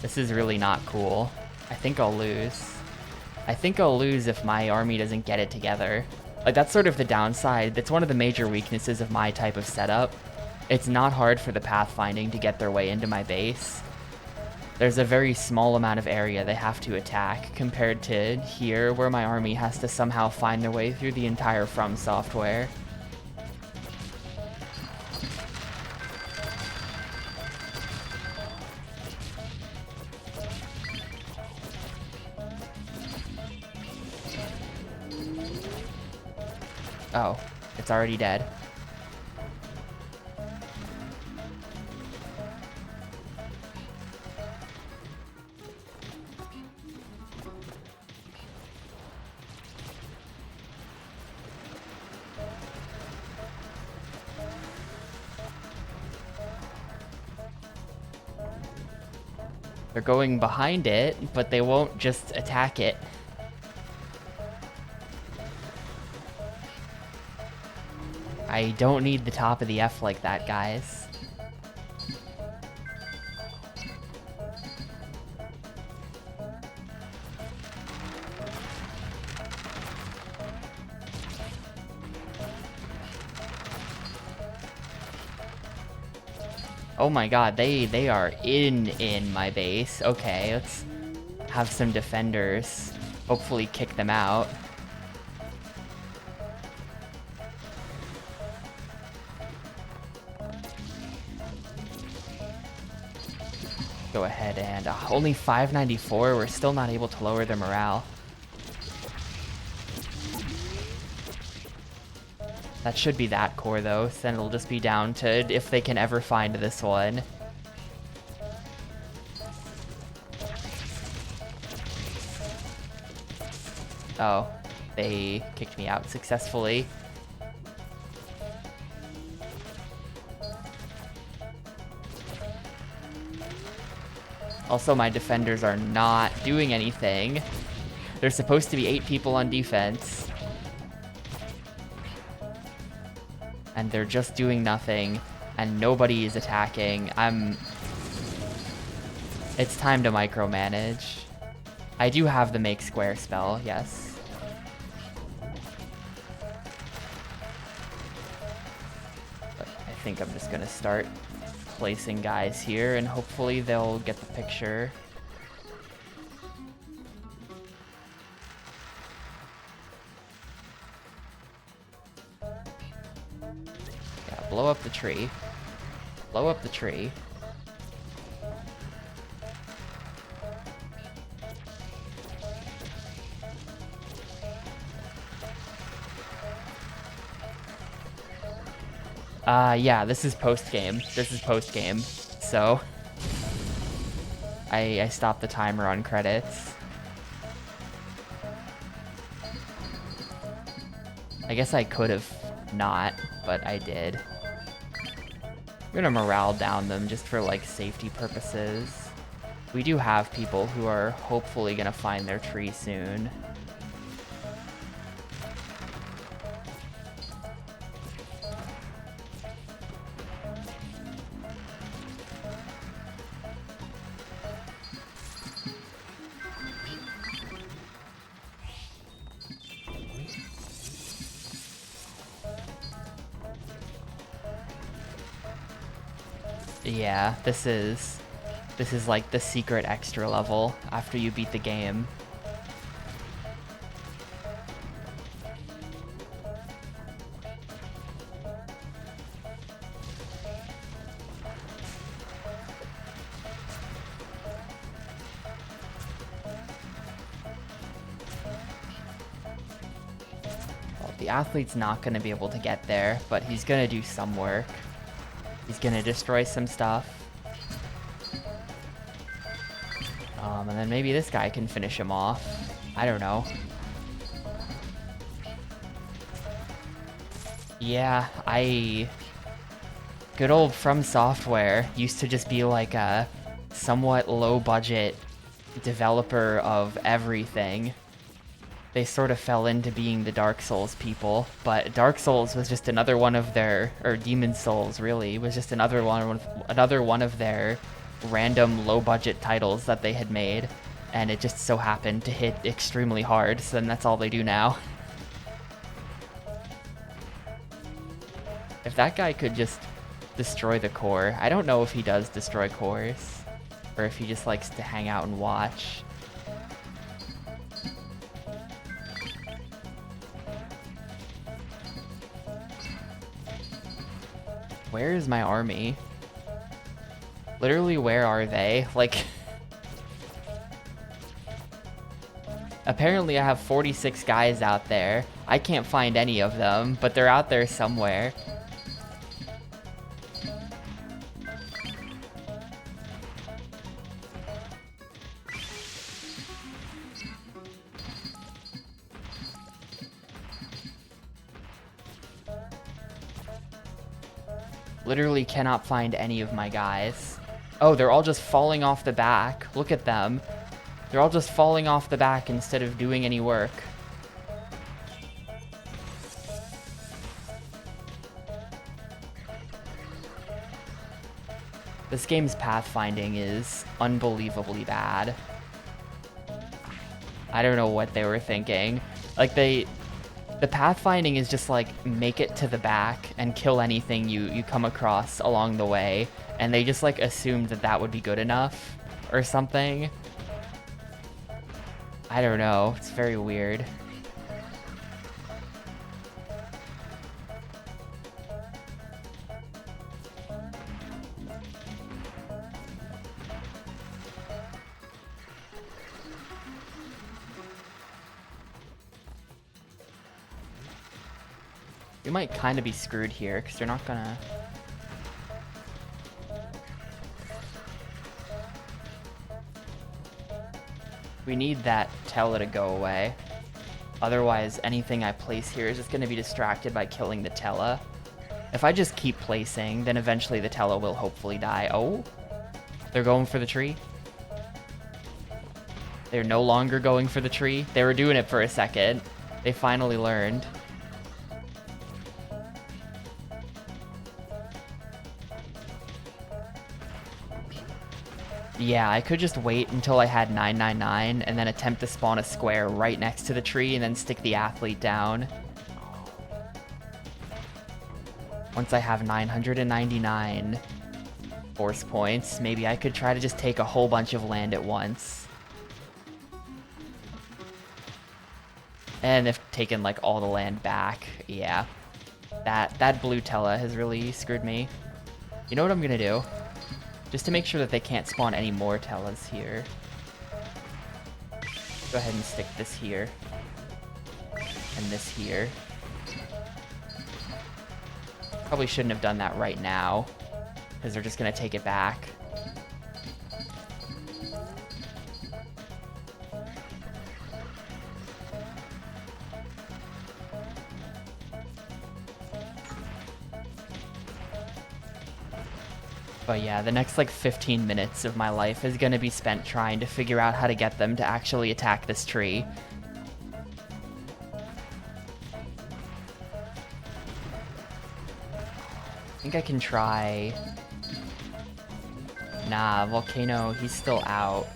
This is really not cool. I think I'll lose. I think I'll lose if my army doesn't get it together. Like, that's sort of the downside. That's one of the major weaknesses of my type of setup. It's not hard for the pathfinding to get their way into my base. There's a very small amount of area they have to attack compared to here, where my army has to somehow find their way through the entire From software. Oh, it's already dead. They're going behind it, but they won't just attack it. I don't need the top of the F like that, guys. Oh my god, they are in my base. Okay, let's have some defenders. Hopefully kick them out. Go ahead and only 594. We're still not able to lower their morale. That should be that core though, so then it'll just be down to if they can ever find this one. Oh, they kicked me out successfully. Also, my defenders are not doing anything. There's supposed to be 8 people on defense. And they're just doing nothing, and nobody is attacking. It's time to micromanage. I do have the make square spell, yes. But I think I'm just gonna start placing guys here, and hopefully they'll get the picture. Yeah, blow up the tree. Blow up the tree. Yeah, this is post-game. This is post-game, so I stopped the timer on credits. I guess I could have not, but I did. I'm gonna morale down them just for like safety purposes. We do have people who are hopefully gonna find their tree soon. Yeah, this is like the secret extra level after you beat the game. Well, the athlete's not going to be able to get there, but he's going to do some work. He's going to destroy some stuff. And then maybe this guy can finish him off. I don't know. Yeah, good old From Software used to just be like a somewhat low-budget developer of everything. They sort of fell into being the Dark Souls people, but Dark Souls was just another one of their, or Demon Souls really, was just another one of their random low-budget titles that they had made, and it just so happened to hit extremely hard, so then that's all they do now. If that guy could just destroy the core. I don't know if he does destroy cores, or if he just likes to hang out and watch. Where is my army? Literally, where are they? Like, apparently I have 46 guys out there. I can't find any of them, but they're out there somewhere. Literally cannot find any of my guys. Oh, they're all just falling off the back. Look at them. They're all just falling off the back instead of doing any work. This game's pathfinding is unbelievably bad. I don't know what they were thinking. Like, the pathfinding is just like, make it to the back and kill anything you come across along the way, and they just like assumed that that would be good enough or something. I don't know, it's very weird. We might kind of be screwed here, because they're not gonna... We need that Tella to go away. Otherwise, anything I place here is just gonna be distracted by killing the Tella. If I just keep placing, then eventually the Tella will hopefully die. Oh, they're going for the tree. They're no longer going for the tree. They were doing it for a second. They finally learned. Yeah, I could just wait until I had 999 and then attempt to spawn a square right next to the tree and then stick the athlete down. Once I have 999 force points, maybe I could try to just take a whole bunch of land at once. And if taken like all the land back, yeah. That blue Tella has really screwed me. You know what I'm gonna do? Just to make sure that they can't spawn any more Tellas here. Go ahead and stick this here. And this here. Probably shouldn't have done that right now, because they're just going to take it back. But yeah, the next like 15 minutes of my life is gonna be spent trying to figure out how to get them to actually attack this tree. I think I can try... Nah, Volcano, he's still out.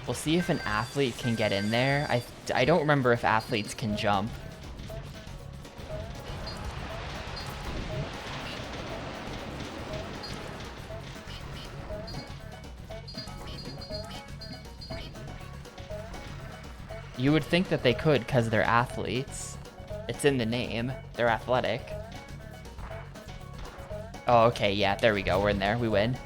We'll see if an athlete can get in there. I don't remember if athletes can jump. You would think that they could because they're athletes. It's in the name. They're athletic. Oh, okay, yeah, there we go. We're in there. We win.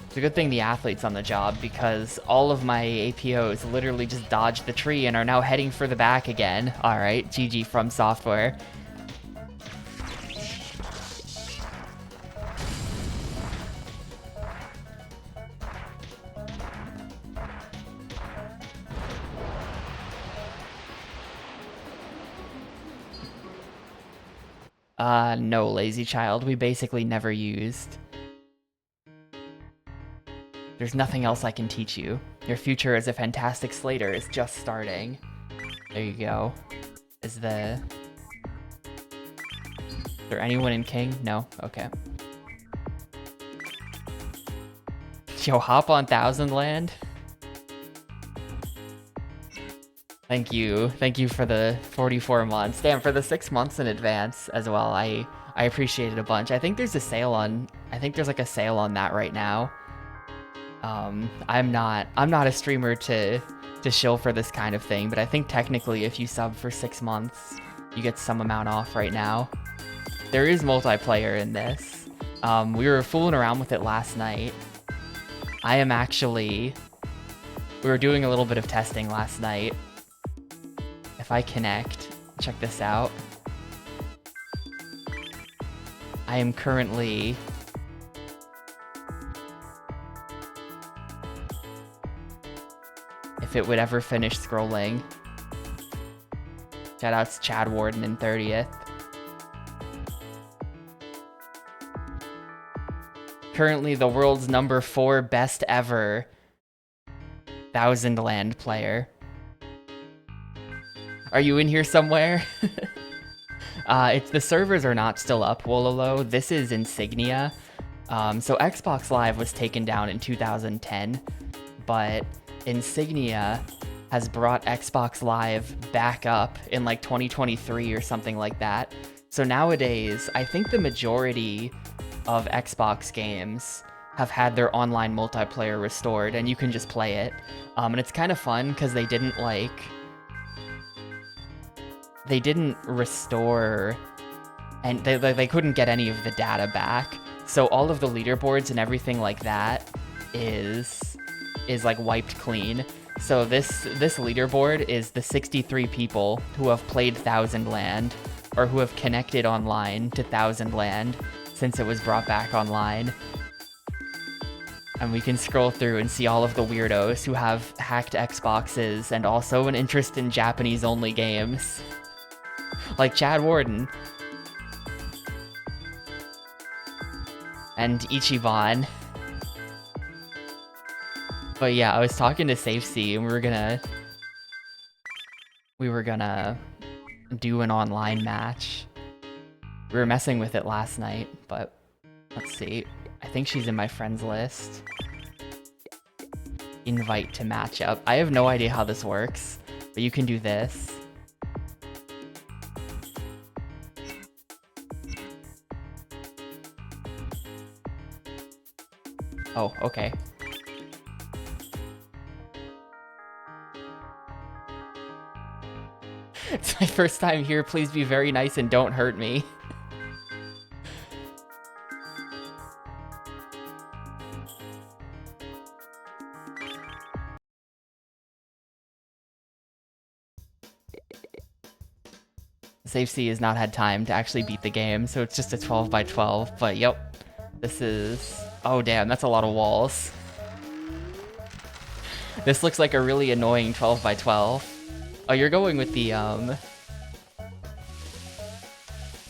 It's a good thing the athlete's on the job because all of my APOs literally just dodged the tree and are now heading for the back again. Alright, GG from Software. No, Lazy Child. We basically never used. There's nothing else I can teach you. Your future as a fantastic Slater is just starting. There you go. Is there anyone in King? No? Okay. Yo, hop on Thousand Land? Thank you. Thank you for the 44 months. Damn, for the 6 months in advance as well. I appreciate it a bunch. I think there's a sale on... I think there's like a sale on that right now. I'm not a streamer to shill for this kind of thing, but I think technically if you sub for 6 months, you get some amount off right now. There is multiplayer in this. We were fooling around with it last night. We were doing a little bit of testing last night. If I connect, check this out. I am currently... If it would ever finish scrolling. Shoutouts Chad Warden in 30th. Currently the world's number 4 best ever Thousand Land player. Are you in here somewhere? The servers are not still up, Wololo. This is Insignia. So Xbox Live was taken down in 2010, but Insignia has brought Xbox Live back up in like 2023 or something like that. So nowadays, I think the majority of Xbox games have had their online multiplayer restored, and you can just play it. And it's kind of fun because they didn't restore, and they couldn't get any of the data back. So all of the leaderboards and everything like that is like wiped clean. So this leaderboard is the 63 people who have played Thousand Land, or who have connected online to Thousand Land since it was brought back online. And we can scroll through and see all of the weirdos who have hacked Xboxes and also an interest in Japanese-only games. Like Chad Warden. And Ichiban. But yeah, I was talking to SafeC and we were gonna do an online match. We were messing with it last night, but let's see. I think she's in my friends list. Invite to matchup. I have no idea how this works, but you can do this. Oh, okay. It's my first time here. Please be very nice and don't hurt me. SafeC has not had time to actually beat the game, so it's just a 12 by 12, but yep. This is... Oh damn, that's a lot of walls. This looks like a really annoying 12 by 12. Oh, you're going with the,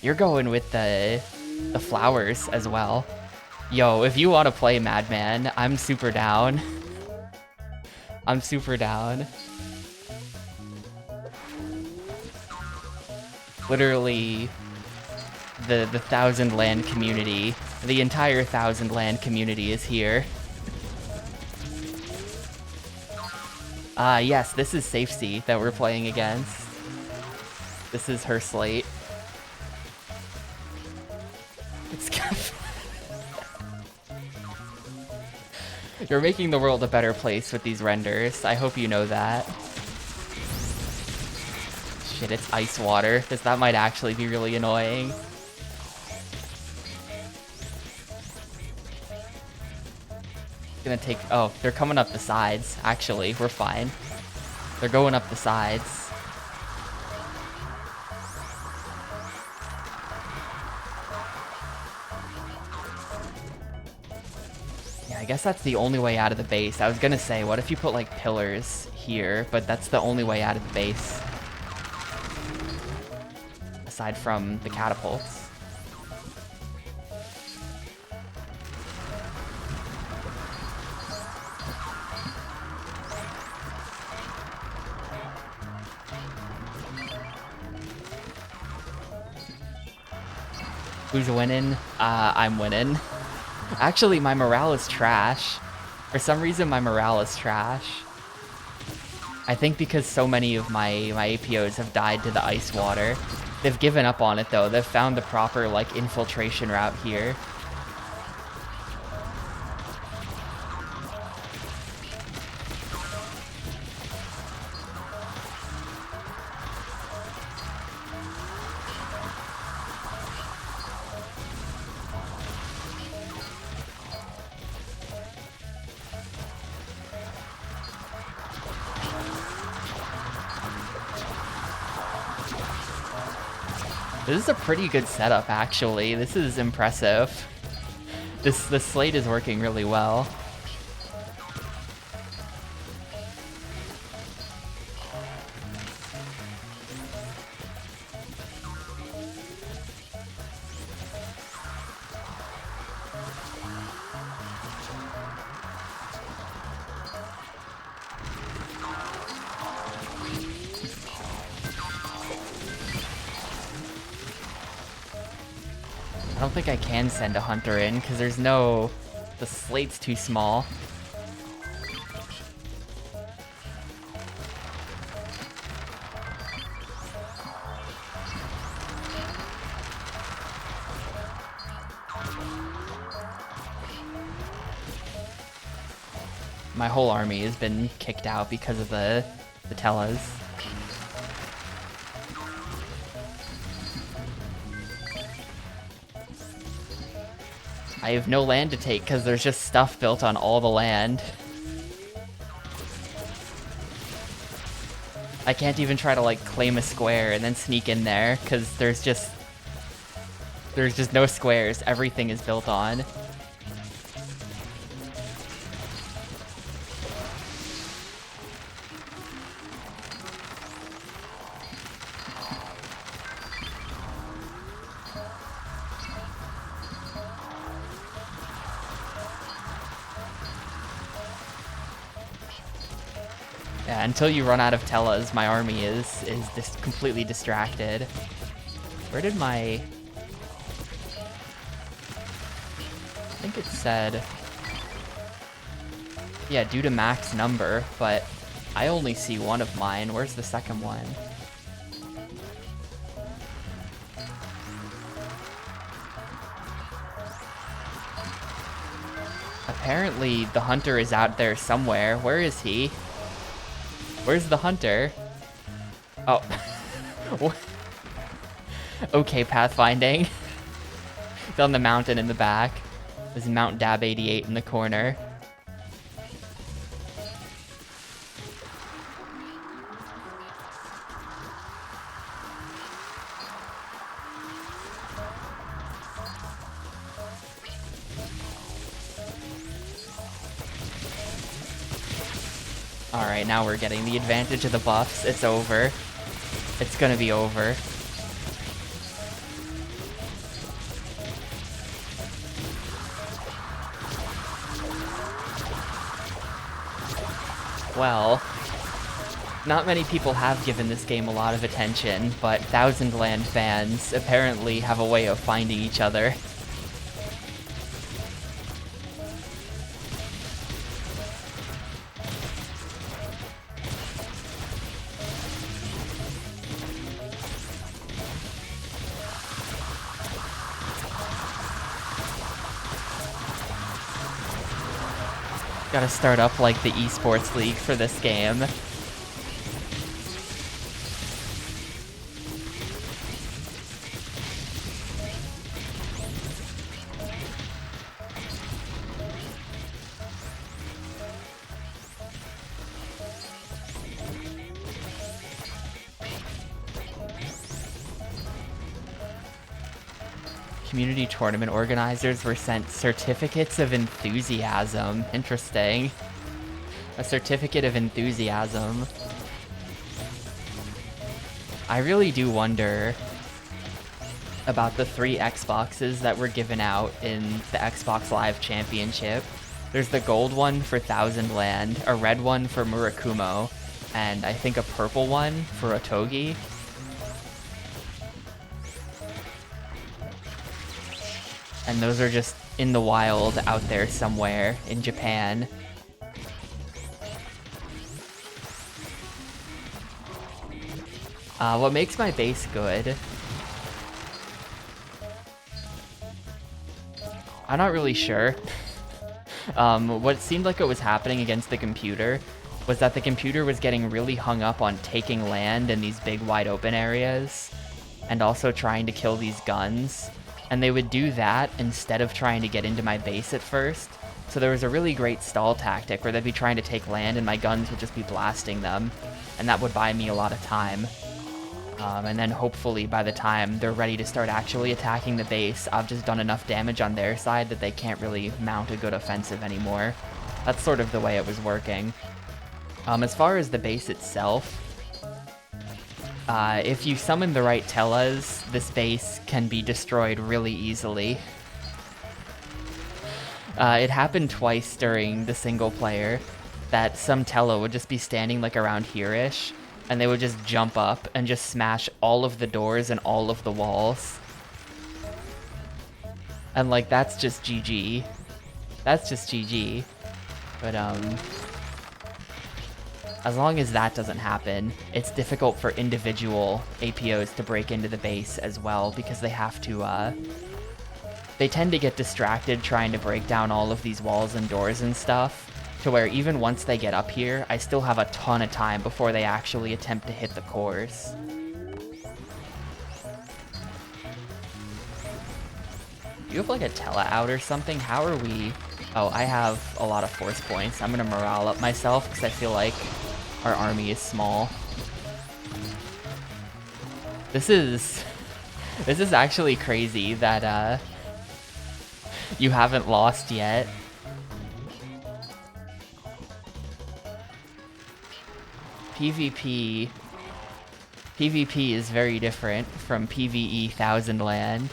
You're going with the flowers as well. Yo, if you want to play Madman, I'm super down. I'm super down. Literally, the Thousand Land community, the entire Thousand Land community is here. Yes, this is Safety that we're playing against. This is her slate. It's You're making the world a better place with these renders. I hope you know that. Shit, it's ice water, because that might actually be really annoying. Gonna take... Oh, they're coming up the sides. Actually, we're fine. They're going up the sides. Yeah, I guess that's the only way out of the base. I was gonna say, what if you put, like, pillars here? But that's the only way out of the base. Aside from the catapults. Who's winning? I'm winning. Actually, my morale is trash. For some reason, my morale is trash. I think because so many of my APOs have died to the ice water. They've given up on it, though. They've found the proper, like, infiltration route here. This is a pretty good setup, actually. This is impressive. The slate is working really well. I don't think I can send a hunter in, because there's no... The slate's too small. My whole army has been kicked out because of the Tellas. I have no land to take because there's just stuff built on all the land. I can't even try to, like, claim a square and then sneak in there because there's just no squares. Everything is built on. Yeah, until you run out of Tellas, my army is just completely distracted. Where did my... I think it said... Yeah, due to max number, but I only see one of mine. Where's the second one? Apparently, the hunter is out there somewhere. Where is he? Where's the hunter? Oh. Okay, pathfinding. It's on the mountain in the back. There's Mount Dab 88 in the corner. Alright, now we're getting the advantage of the buffs. It's over. It's gonna be over. Well, not many people have given this game a lot of attention, but Thousand Land fans apparently have a way of finding each other. Gotta start up like the esports league for this game. Community tournament organizers were sent certificates of enthusiasm. Interesting. A certificate of enthusiasm. I really do wonder about the 3 Xboxes that were given out in the Xbox Live Championship. There's the gold one for Thousand Land, a red one for Murakumo, and I think a purple one for Otogi. And those are just in the wild out there somewhere in Japan. What makes my base good? I'm not really sure. What seemed like it was happening against the computer was that the computer was getting really hung up on taking land in these big wide open areas and also trying to kill these guns. And they would do that instead of trying to get into my base at first. So there was a really great stall tactic where they'd be trying to take land and my guns would just be blasting them. And that would buy me a lot of time. And then hopefully by the time they're ready to start actually attacking the base, I've just done enough damage on their side that they can't really mount a good offensive anymore. That's sort of the way it was working. As far as the base itself, if you summon the right Tellas, this base can be destroyed really easily. It happened twice during the single player that some Tella would just be standing like around here-ish, and they would just jump up and just smash all of the doors and all of the walls. And like, that's just GG. That's just GG. But as long as that doesn't happen, it's difficult for individual APOs to break into the base as well, because they have to, they tend to get distracted trying to break down all of these walls and doors and stuff, to where even once they get up here, I still have a ton of time before they actually attempt to hit the cores. You have like a Tella out or something? How are we? Oh, I have a lot of force points. I'm gonna morale up myself because I feel like our army is small. This is actually crazy that you haven't lost yet. PvP is very different from PvE Thousand Land.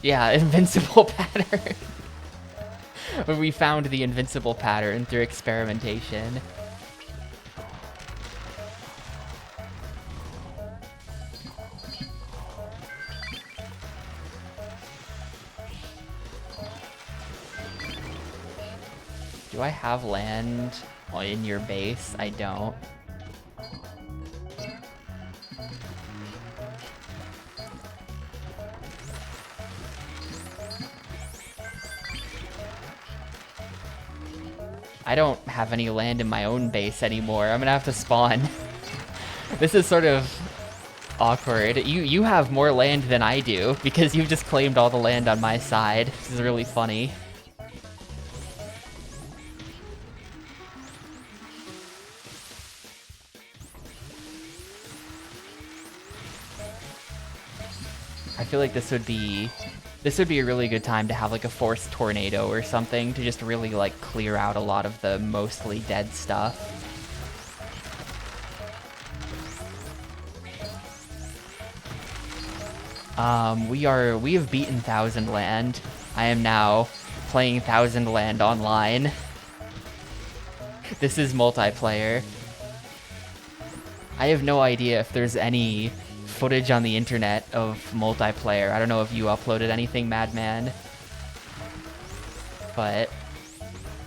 Yeah, invincible pattern. We found the invincible pattern through experimentation. Do I have land in your base? I don't. I don't have any land in my own base anymore. I'm gonna have to spawn. This is sort of awkward. You have more land than I do, because you've just claimed all the land on my side. This is really funny. I feel like this would be This would be a really good time to have like a forced tornado or something to just really like clear out a lot of the mostly dead stuff. We have beaten Thousand Land. I am now playing Thousand Land online. This is multiplayer. I have no idea if there's any footage on the internet of multiplayer. I don't know if you uploaded anything, Madman. But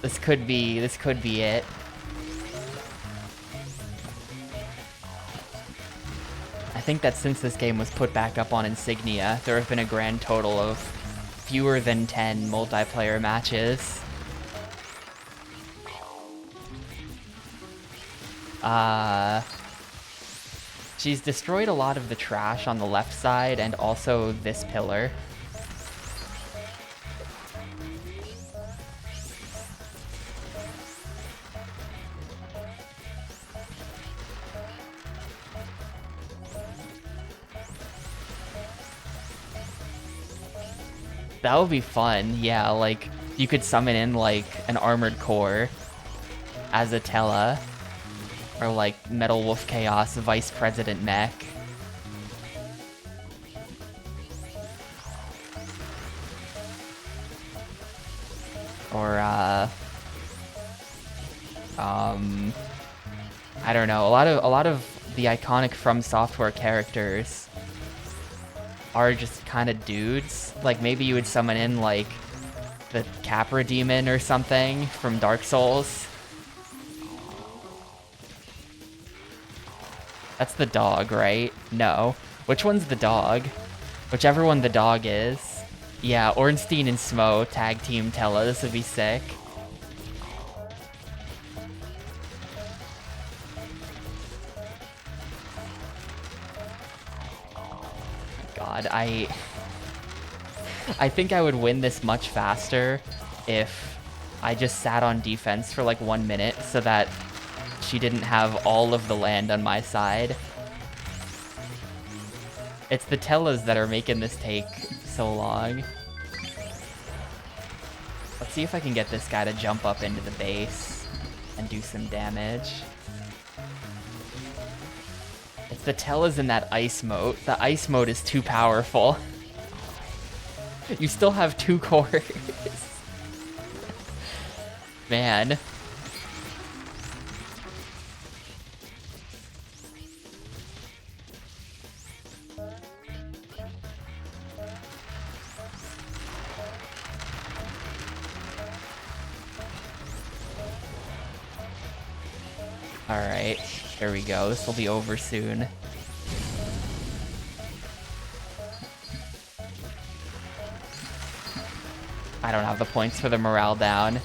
this could be it. I think that since this game was put back up on Insignia, there have been a grand total of fewer than 10 multiplayer matches. She's destroyed a lot of the trash on the left side and also this pillar. That would be fun, yeah, like, you could summon in, like, an Armored Core as a Tella, or, like, Metal Wolf Chaos Vice President mech. Or, I don't know, a lot of the iconic From Software characters are just kind of dudes. Like, maybe you would summon in, like, the Capra Demon or something from Dark Souls. That's the dog, right? No. Which one's the dog? Whichever one the dog is. Yeah, Ornstein and Smo tag team Tella. This would be sick. God, I think I would win this much faster if I just sat on defense for like 1 minute so that she didn't have all of the land on my side. It's the Tellas that are making this take so long. Let's see if I can get this guy to jump up into the base and do some damage. It's the Tellas in that ice mode. The ice mode is too powerful. You still have 2 cores. Man. Alright, there we go. This will be over soon. I don't have the points for the morale down.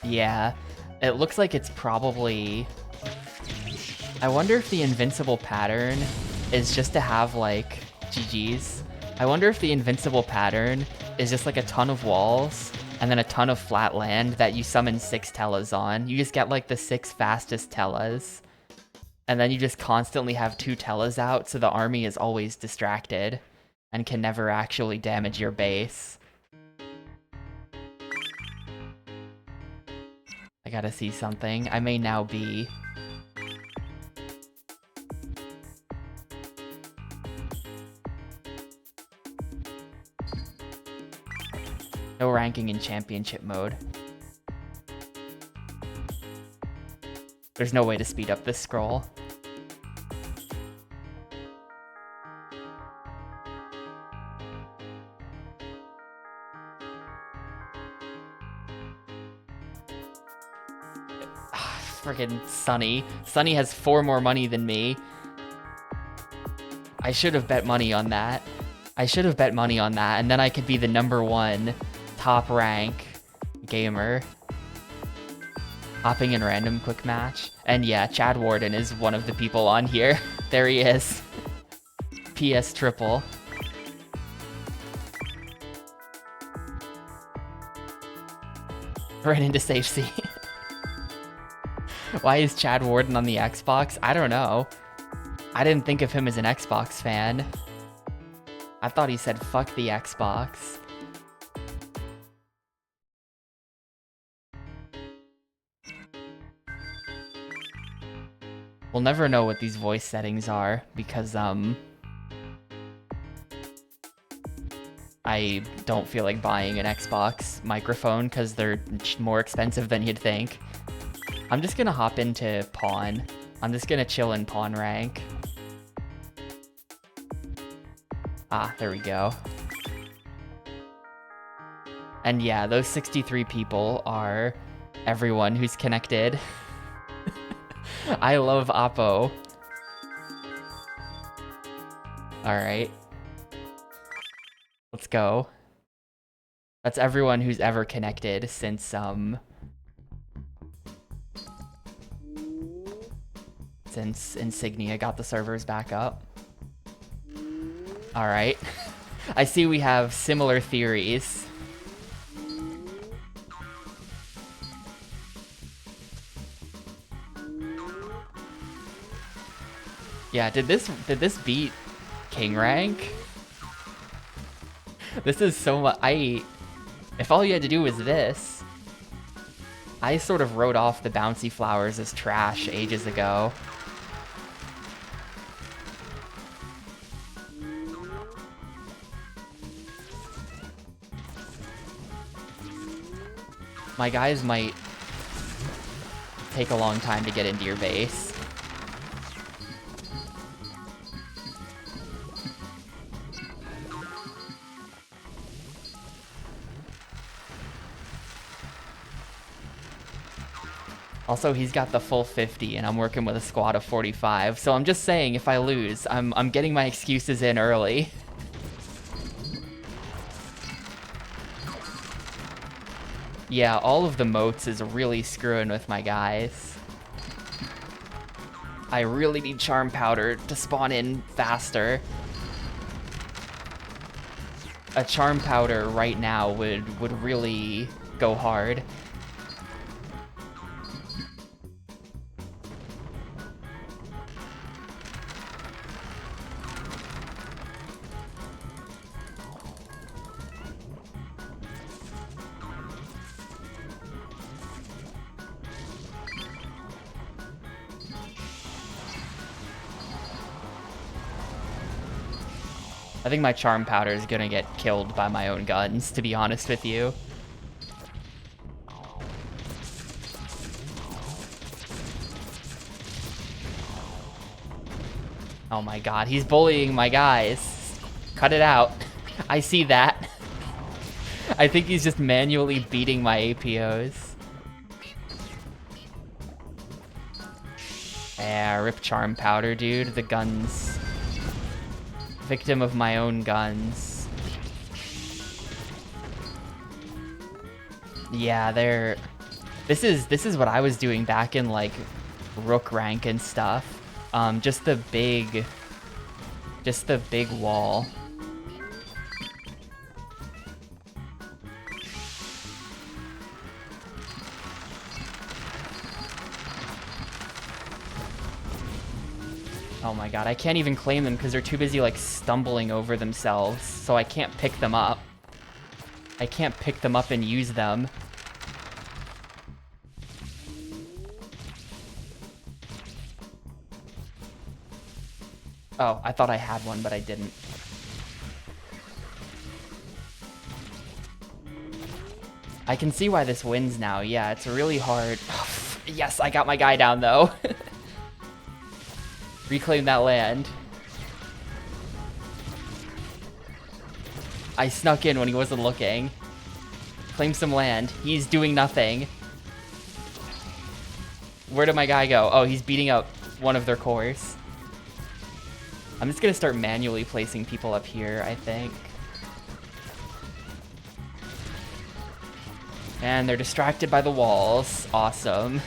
Yeah, it looks like it's probably... I wonder if the invincible pattern is just to have, like, GG's. I wonder if the invincible pattern is just like a ton of walls and then a ton of flat land that you summon 6 Tellas on. You just get like the 6 fastest Tellas. And then you just constantly have 2 Tellas out so the army is always distracted and can never actually damage your base. I gotta see something. I may now be... No ranking in championship mode. There's no way to speed up this scroll. Friggin' Sunny. Sunny has 4 more money than me. I should have bet money on that. I should have bet money on that, and then I could be the #1 top rank gamer. Hopping in random quick match. And yeah, Chad Warden is one of the people on here. There he is. PS triple. Right into safe seat. Why is Chad Warden on the Xbox? I don't know. I didn't think of him as an Xbox fan. I thought he said fuck the Xbox. We'll never know what these voice settings are because, I don't feel like buying an Xbox microphone because they're more expensive than you'd think. I'm just gonna hop into Pawn. I'm just gonna chill in Pawn rank. Ah, there we go. And yeah, those 63 people are everyone who's connected. I love Oppo. Alright. Let's go. That's everyone who's ever connected since Insignia got the servers back up. Alright. I see we have similar theories. Yeah, did this beat King rank? This is so much. If all you had to do was this, I sort of wrote off the bouncy flowers as trash ages ago. My guys might take a long time to get into your base. Also, he's got the full 50, and I'm working with a squad of 45, so I'm just saying, if I lose, I'm getting my excuses in early. Yeah, all of the moats is really screwing with my guys. I really need Charm Powder to spawn in faster. A Charm Powder right now would really go hard. I think my Charm Powder is gonna get killed by my own guns, to be honest with you. Oh my god, he's bullying my guys. Cut it out. I see that. I think he's just manually beating my APOs. Yeah, rip Charm Powder, dude. The guns. Victim of my own guns. Yeah, they're... This is what I was doing back in, like, Rook rank and stuff. Just the big wall. Oh my god, I can't even claim them because they're too busy, like, stumbling over themselves, so I can't pick them up. I can't pick them up and use them. Oh, I thought I had one, but I didn't. I can see why this wins now. Yeah, it's really hard. Yes, I got my guy down, though. Reclaim that land. I snuck in when he wasn't looking. Claim some land. He's doing nothing. Where did my guy go? Oh, he's beating up one of their cores. I'm just gonna start manually placing people up here, I think. And they're distracted by the walls. Awesome.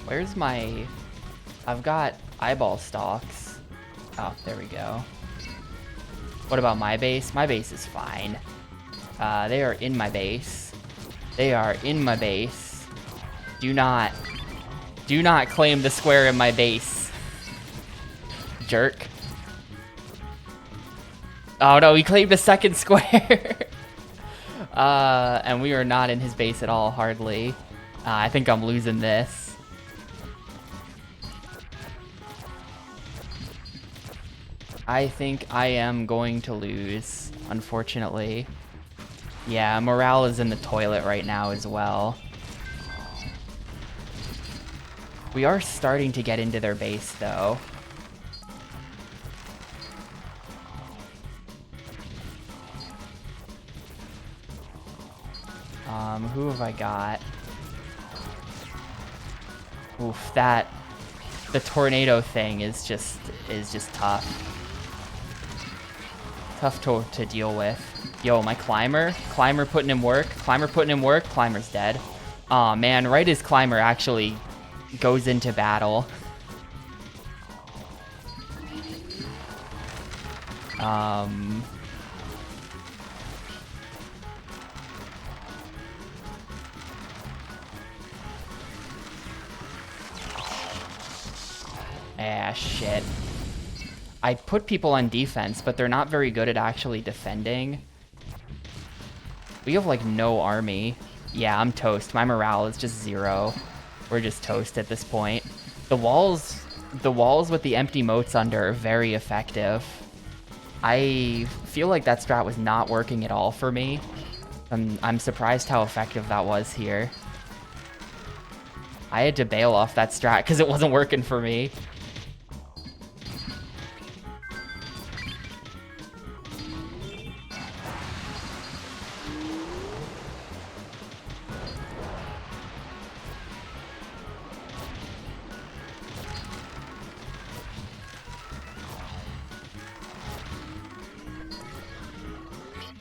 Where's my... I've got eyeball stalks. Oh, there we go. What about my base? My base is fine. They are in my base. They are in my base. Do not claim the square in my base. Jerk. Oh no, he claimed a second square. And we are not in his base at all, hardly. I think I'm losing this. I think I am going to lose, unfortunately. Yeah, morale is in the toilet right now as well. We are starting to get into their base, though. Who have I got? Oof, the tornado thing is just tough. Tough to deal with. Yo, my climber putting in work. Climber's dead. Aw, man, right as climber actually goes into battle. Ah, shit. I put people on defense, but they're not very good at actually defending. We have, like, no army. Yeah, I'm toast. My morale is just 0. We're just toast at this point. The walls with the empty moats under are very effective. I feel like that strat was not working at all for me. I'm surprised how effective that was here. I had to bail off that strat because it wasn't working for me.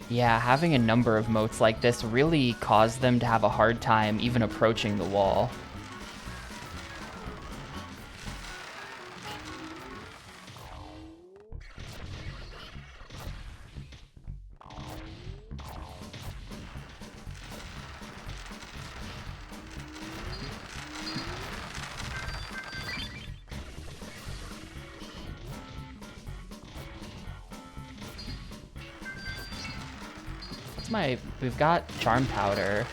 Yeah, having a number of moats like this really caused them to have a hard time even approaching the wall. We've got Charm Powder.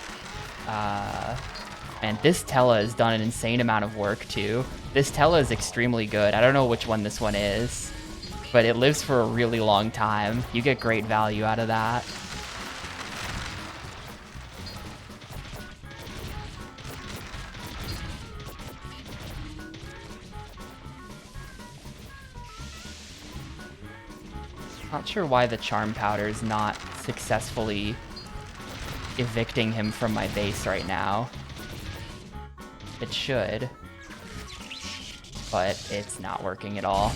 And this Tella has done an insane amount of work too. This Tella is extremely good. I don't know which one this one is, but it lives for a really long time. You get great value out of that. Not sure why the Charm Powder is not successfully evicting him from my base right now. It should, but it's not working at all.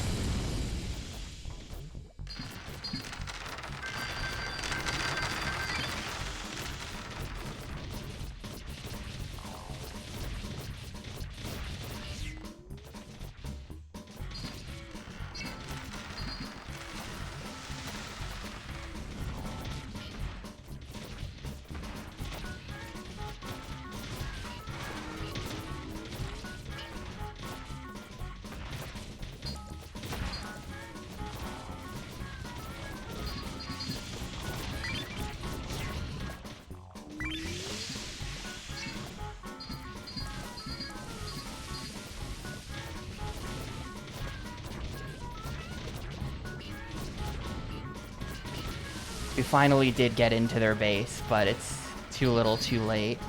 We finally did get into their base, but it's too little too late.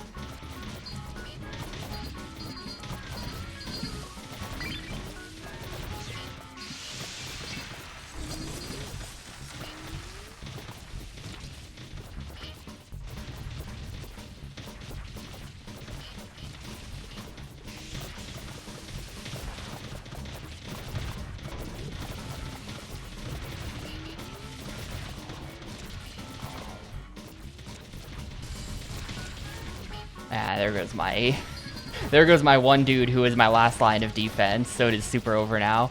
Ah, there goes my There goes my one dude who was my last line of defense, so it is super over now.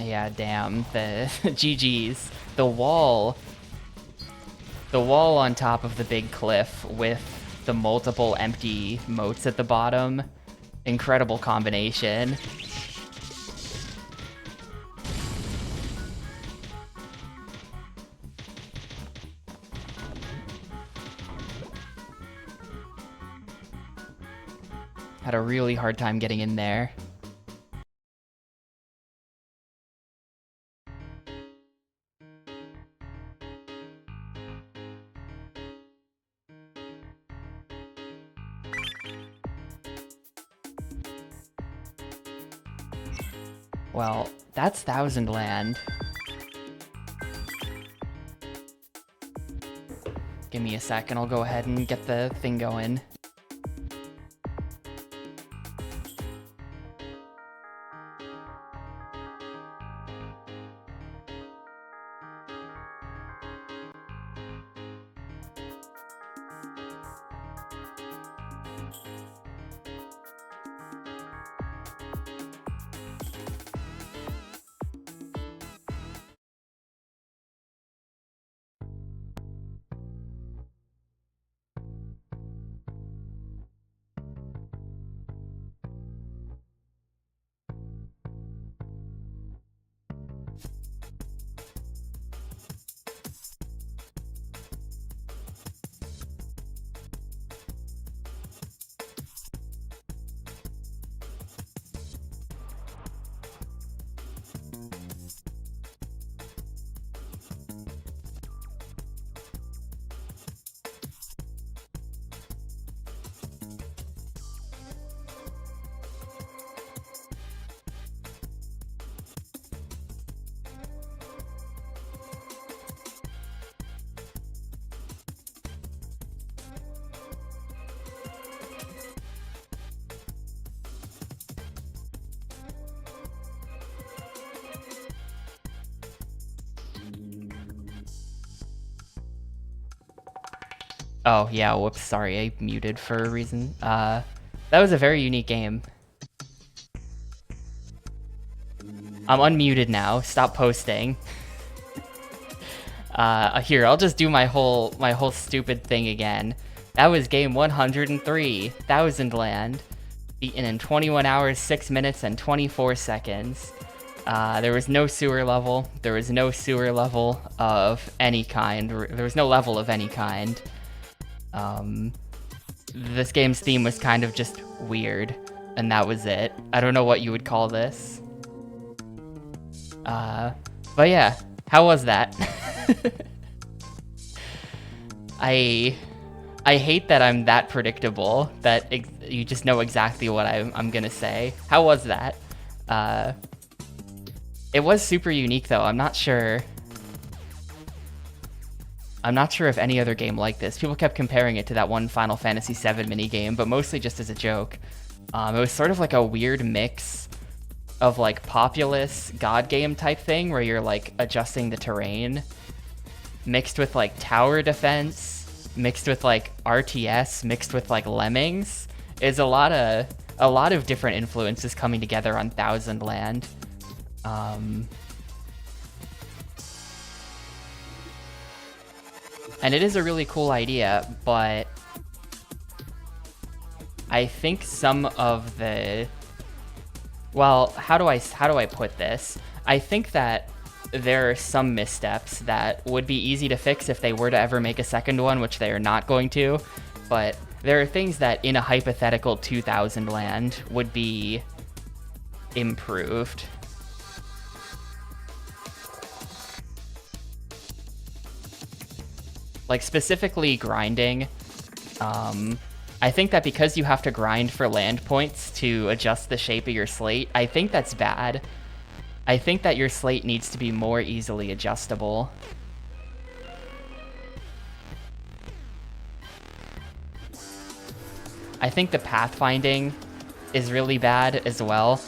Yeah, damn, the GG's. The wall on top of the big cliff with the multiple empty moats at the bottom. Incredible combination. Had a really hard time getting in there. Well, that's Thousand Land. Give me a sec and I'll go ahead and get the thing going. Oh, yeah, whoops, sorry, I muted for a reason. That was a very unique game. I'm unmuted now, stop posting. Here, I'll just do my whole stupid thing again. That was game 103, Thousand Land, beaten in 21 hours, 6 minutes, and 24 seconds. There was no sewer level, there was no sewer level of any kind, there was no level of any kind. This game's theme was kind of just weird, and that was it. I don't know what you would call this. But yeah, how was that? I hate that I'm that predictable, that you just know exactly what I'm gonna say. How was that? It was super unique though, I'm not sure if any other game like this. People kept comparing it to that one Final Fantasy VII minigame, but mostly just as a joke. It was sort of like a weird mix of like Populous God game type thing, where you're like adjusting the terrain, mixed with like tower defense, mixed with like RTS, mixed with like Lemmings. Is a lot of different influences coming together on Thousand Land. And it is a really cool idea, but I think some of the... Well, how do I put this? I think that there are some missteps that would be easy to fix if they were to ever make a second one, which they are not going to, but there are things that in a hypothetical 2000 Land would be improved. like specifically grinding. I think that because you have to grind for land points to adjust the shape of your slate, I think that's bad. I think that your slate needs to be more easily adjustable. I think the pathfinding is really bad as well.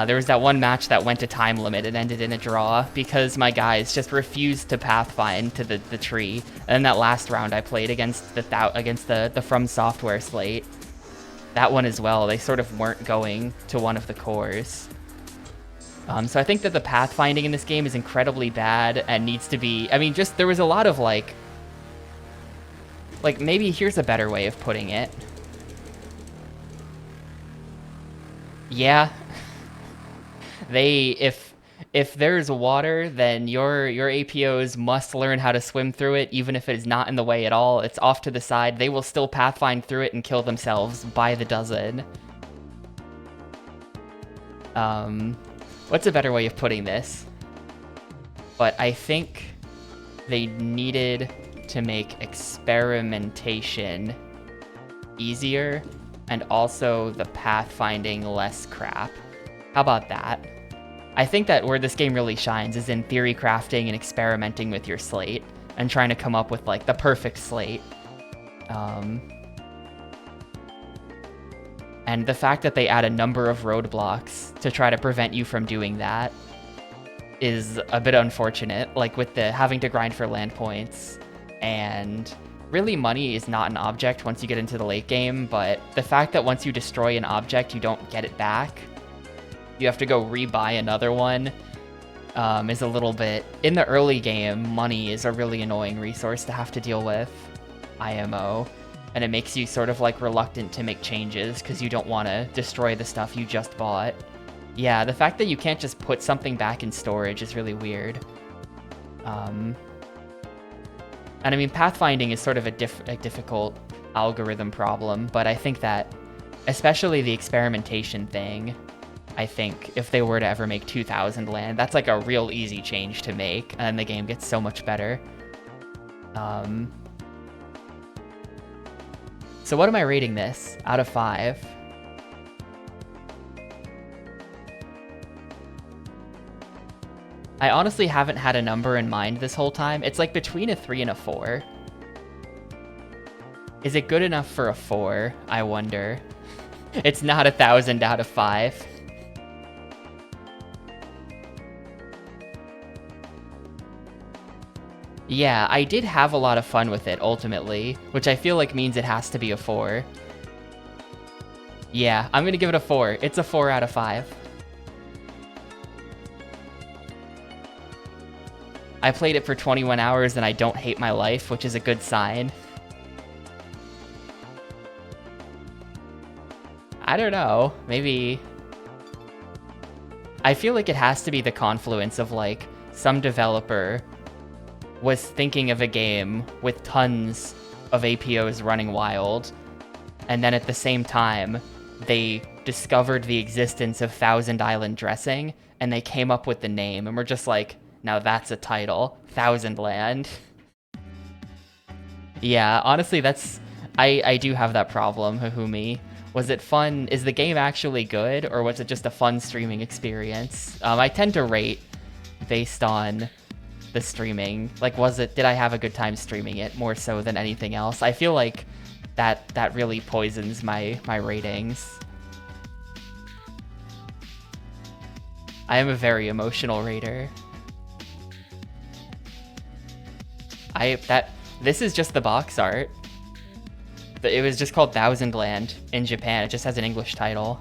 There was that one match that went to time limit and ended in a draw because my guys just refused to pathfind to the tree. And then that last round I played against the From Software slate, that one as well, they sort of weren't going to one of the cores. So I think that the pathfinding in this game is incredibly bad and needs to be, I mean, just there was a lot of like maybe here's a better way of putting it. Yeah. If there's water, then your APOs must learn how to swim through it, even if it is not in the way at all. It's off to the side. They will still pathfind through it and kill themselves by the dozen. What's a better way of putting this? But I think they needed to make experimentation easier and also the pathfinding less crap. How about that? I think that where this game really shines is in theory crafting and experimenting with your slate and trying to come up with like the perfect slate. And the fact that they add a number of roadblocks to try to prevent you from doing that is a bit unfortunate, like with the having to grind for land points. And really money is not an object once you get into the late game, but the fact that once you destroy an object, you don't get it back, you have to go rebuy another one, is a little bit... In the early game, money is a really annoying resource to have to deal with, IMO, and it makes you sort of like reluctant to make changes because you don't want to destroy the stuff you just bought. Yeah, the fact that you can't just put something back in storage is really weird. And I mean, pathfinding is sort of a difficult algorithm problem, but I think that, especially the experimentation thing, I think if they were to ever make 2000 land, that's like a real easy change to make, and the game gets so much better. So what am I rating this out of 5? I honestly haven't had a number in mind this whole time. It's like between a 3 and a 4. Is it good enough for a 4? I wonder. It's not 1000 out of 5. Yeah, I did have a lot of fun with it, ultimately, which I feel like means it has to be a 4. Yeah, I'm gonna give it a 4. It's a 4 out of 5. I played it for 21 hours and I don't hate my life, which is a good sign. I don't know, maybe... I feel like it has to be the confluence of, like, some developer was thinking of a game with tons of APOs running wild, and then at the same time, they discovered the existence of Thousand Island Dressing, and they came up with the name, and we're just like, now that's a title, Thousand Land. Yeah, honestly, that's... I do have that problem, Hahumi. Was it fun? Is the game actually good, or was it just a fun streaming experience? I tend to rate based on the streaming. Like, did I have a good time streaming it more so than anything else? I feel like that really poisons my ratings. I am a very emotional rater. This is just the box art. It was just called Thousand Land in Japan. It just has an English title.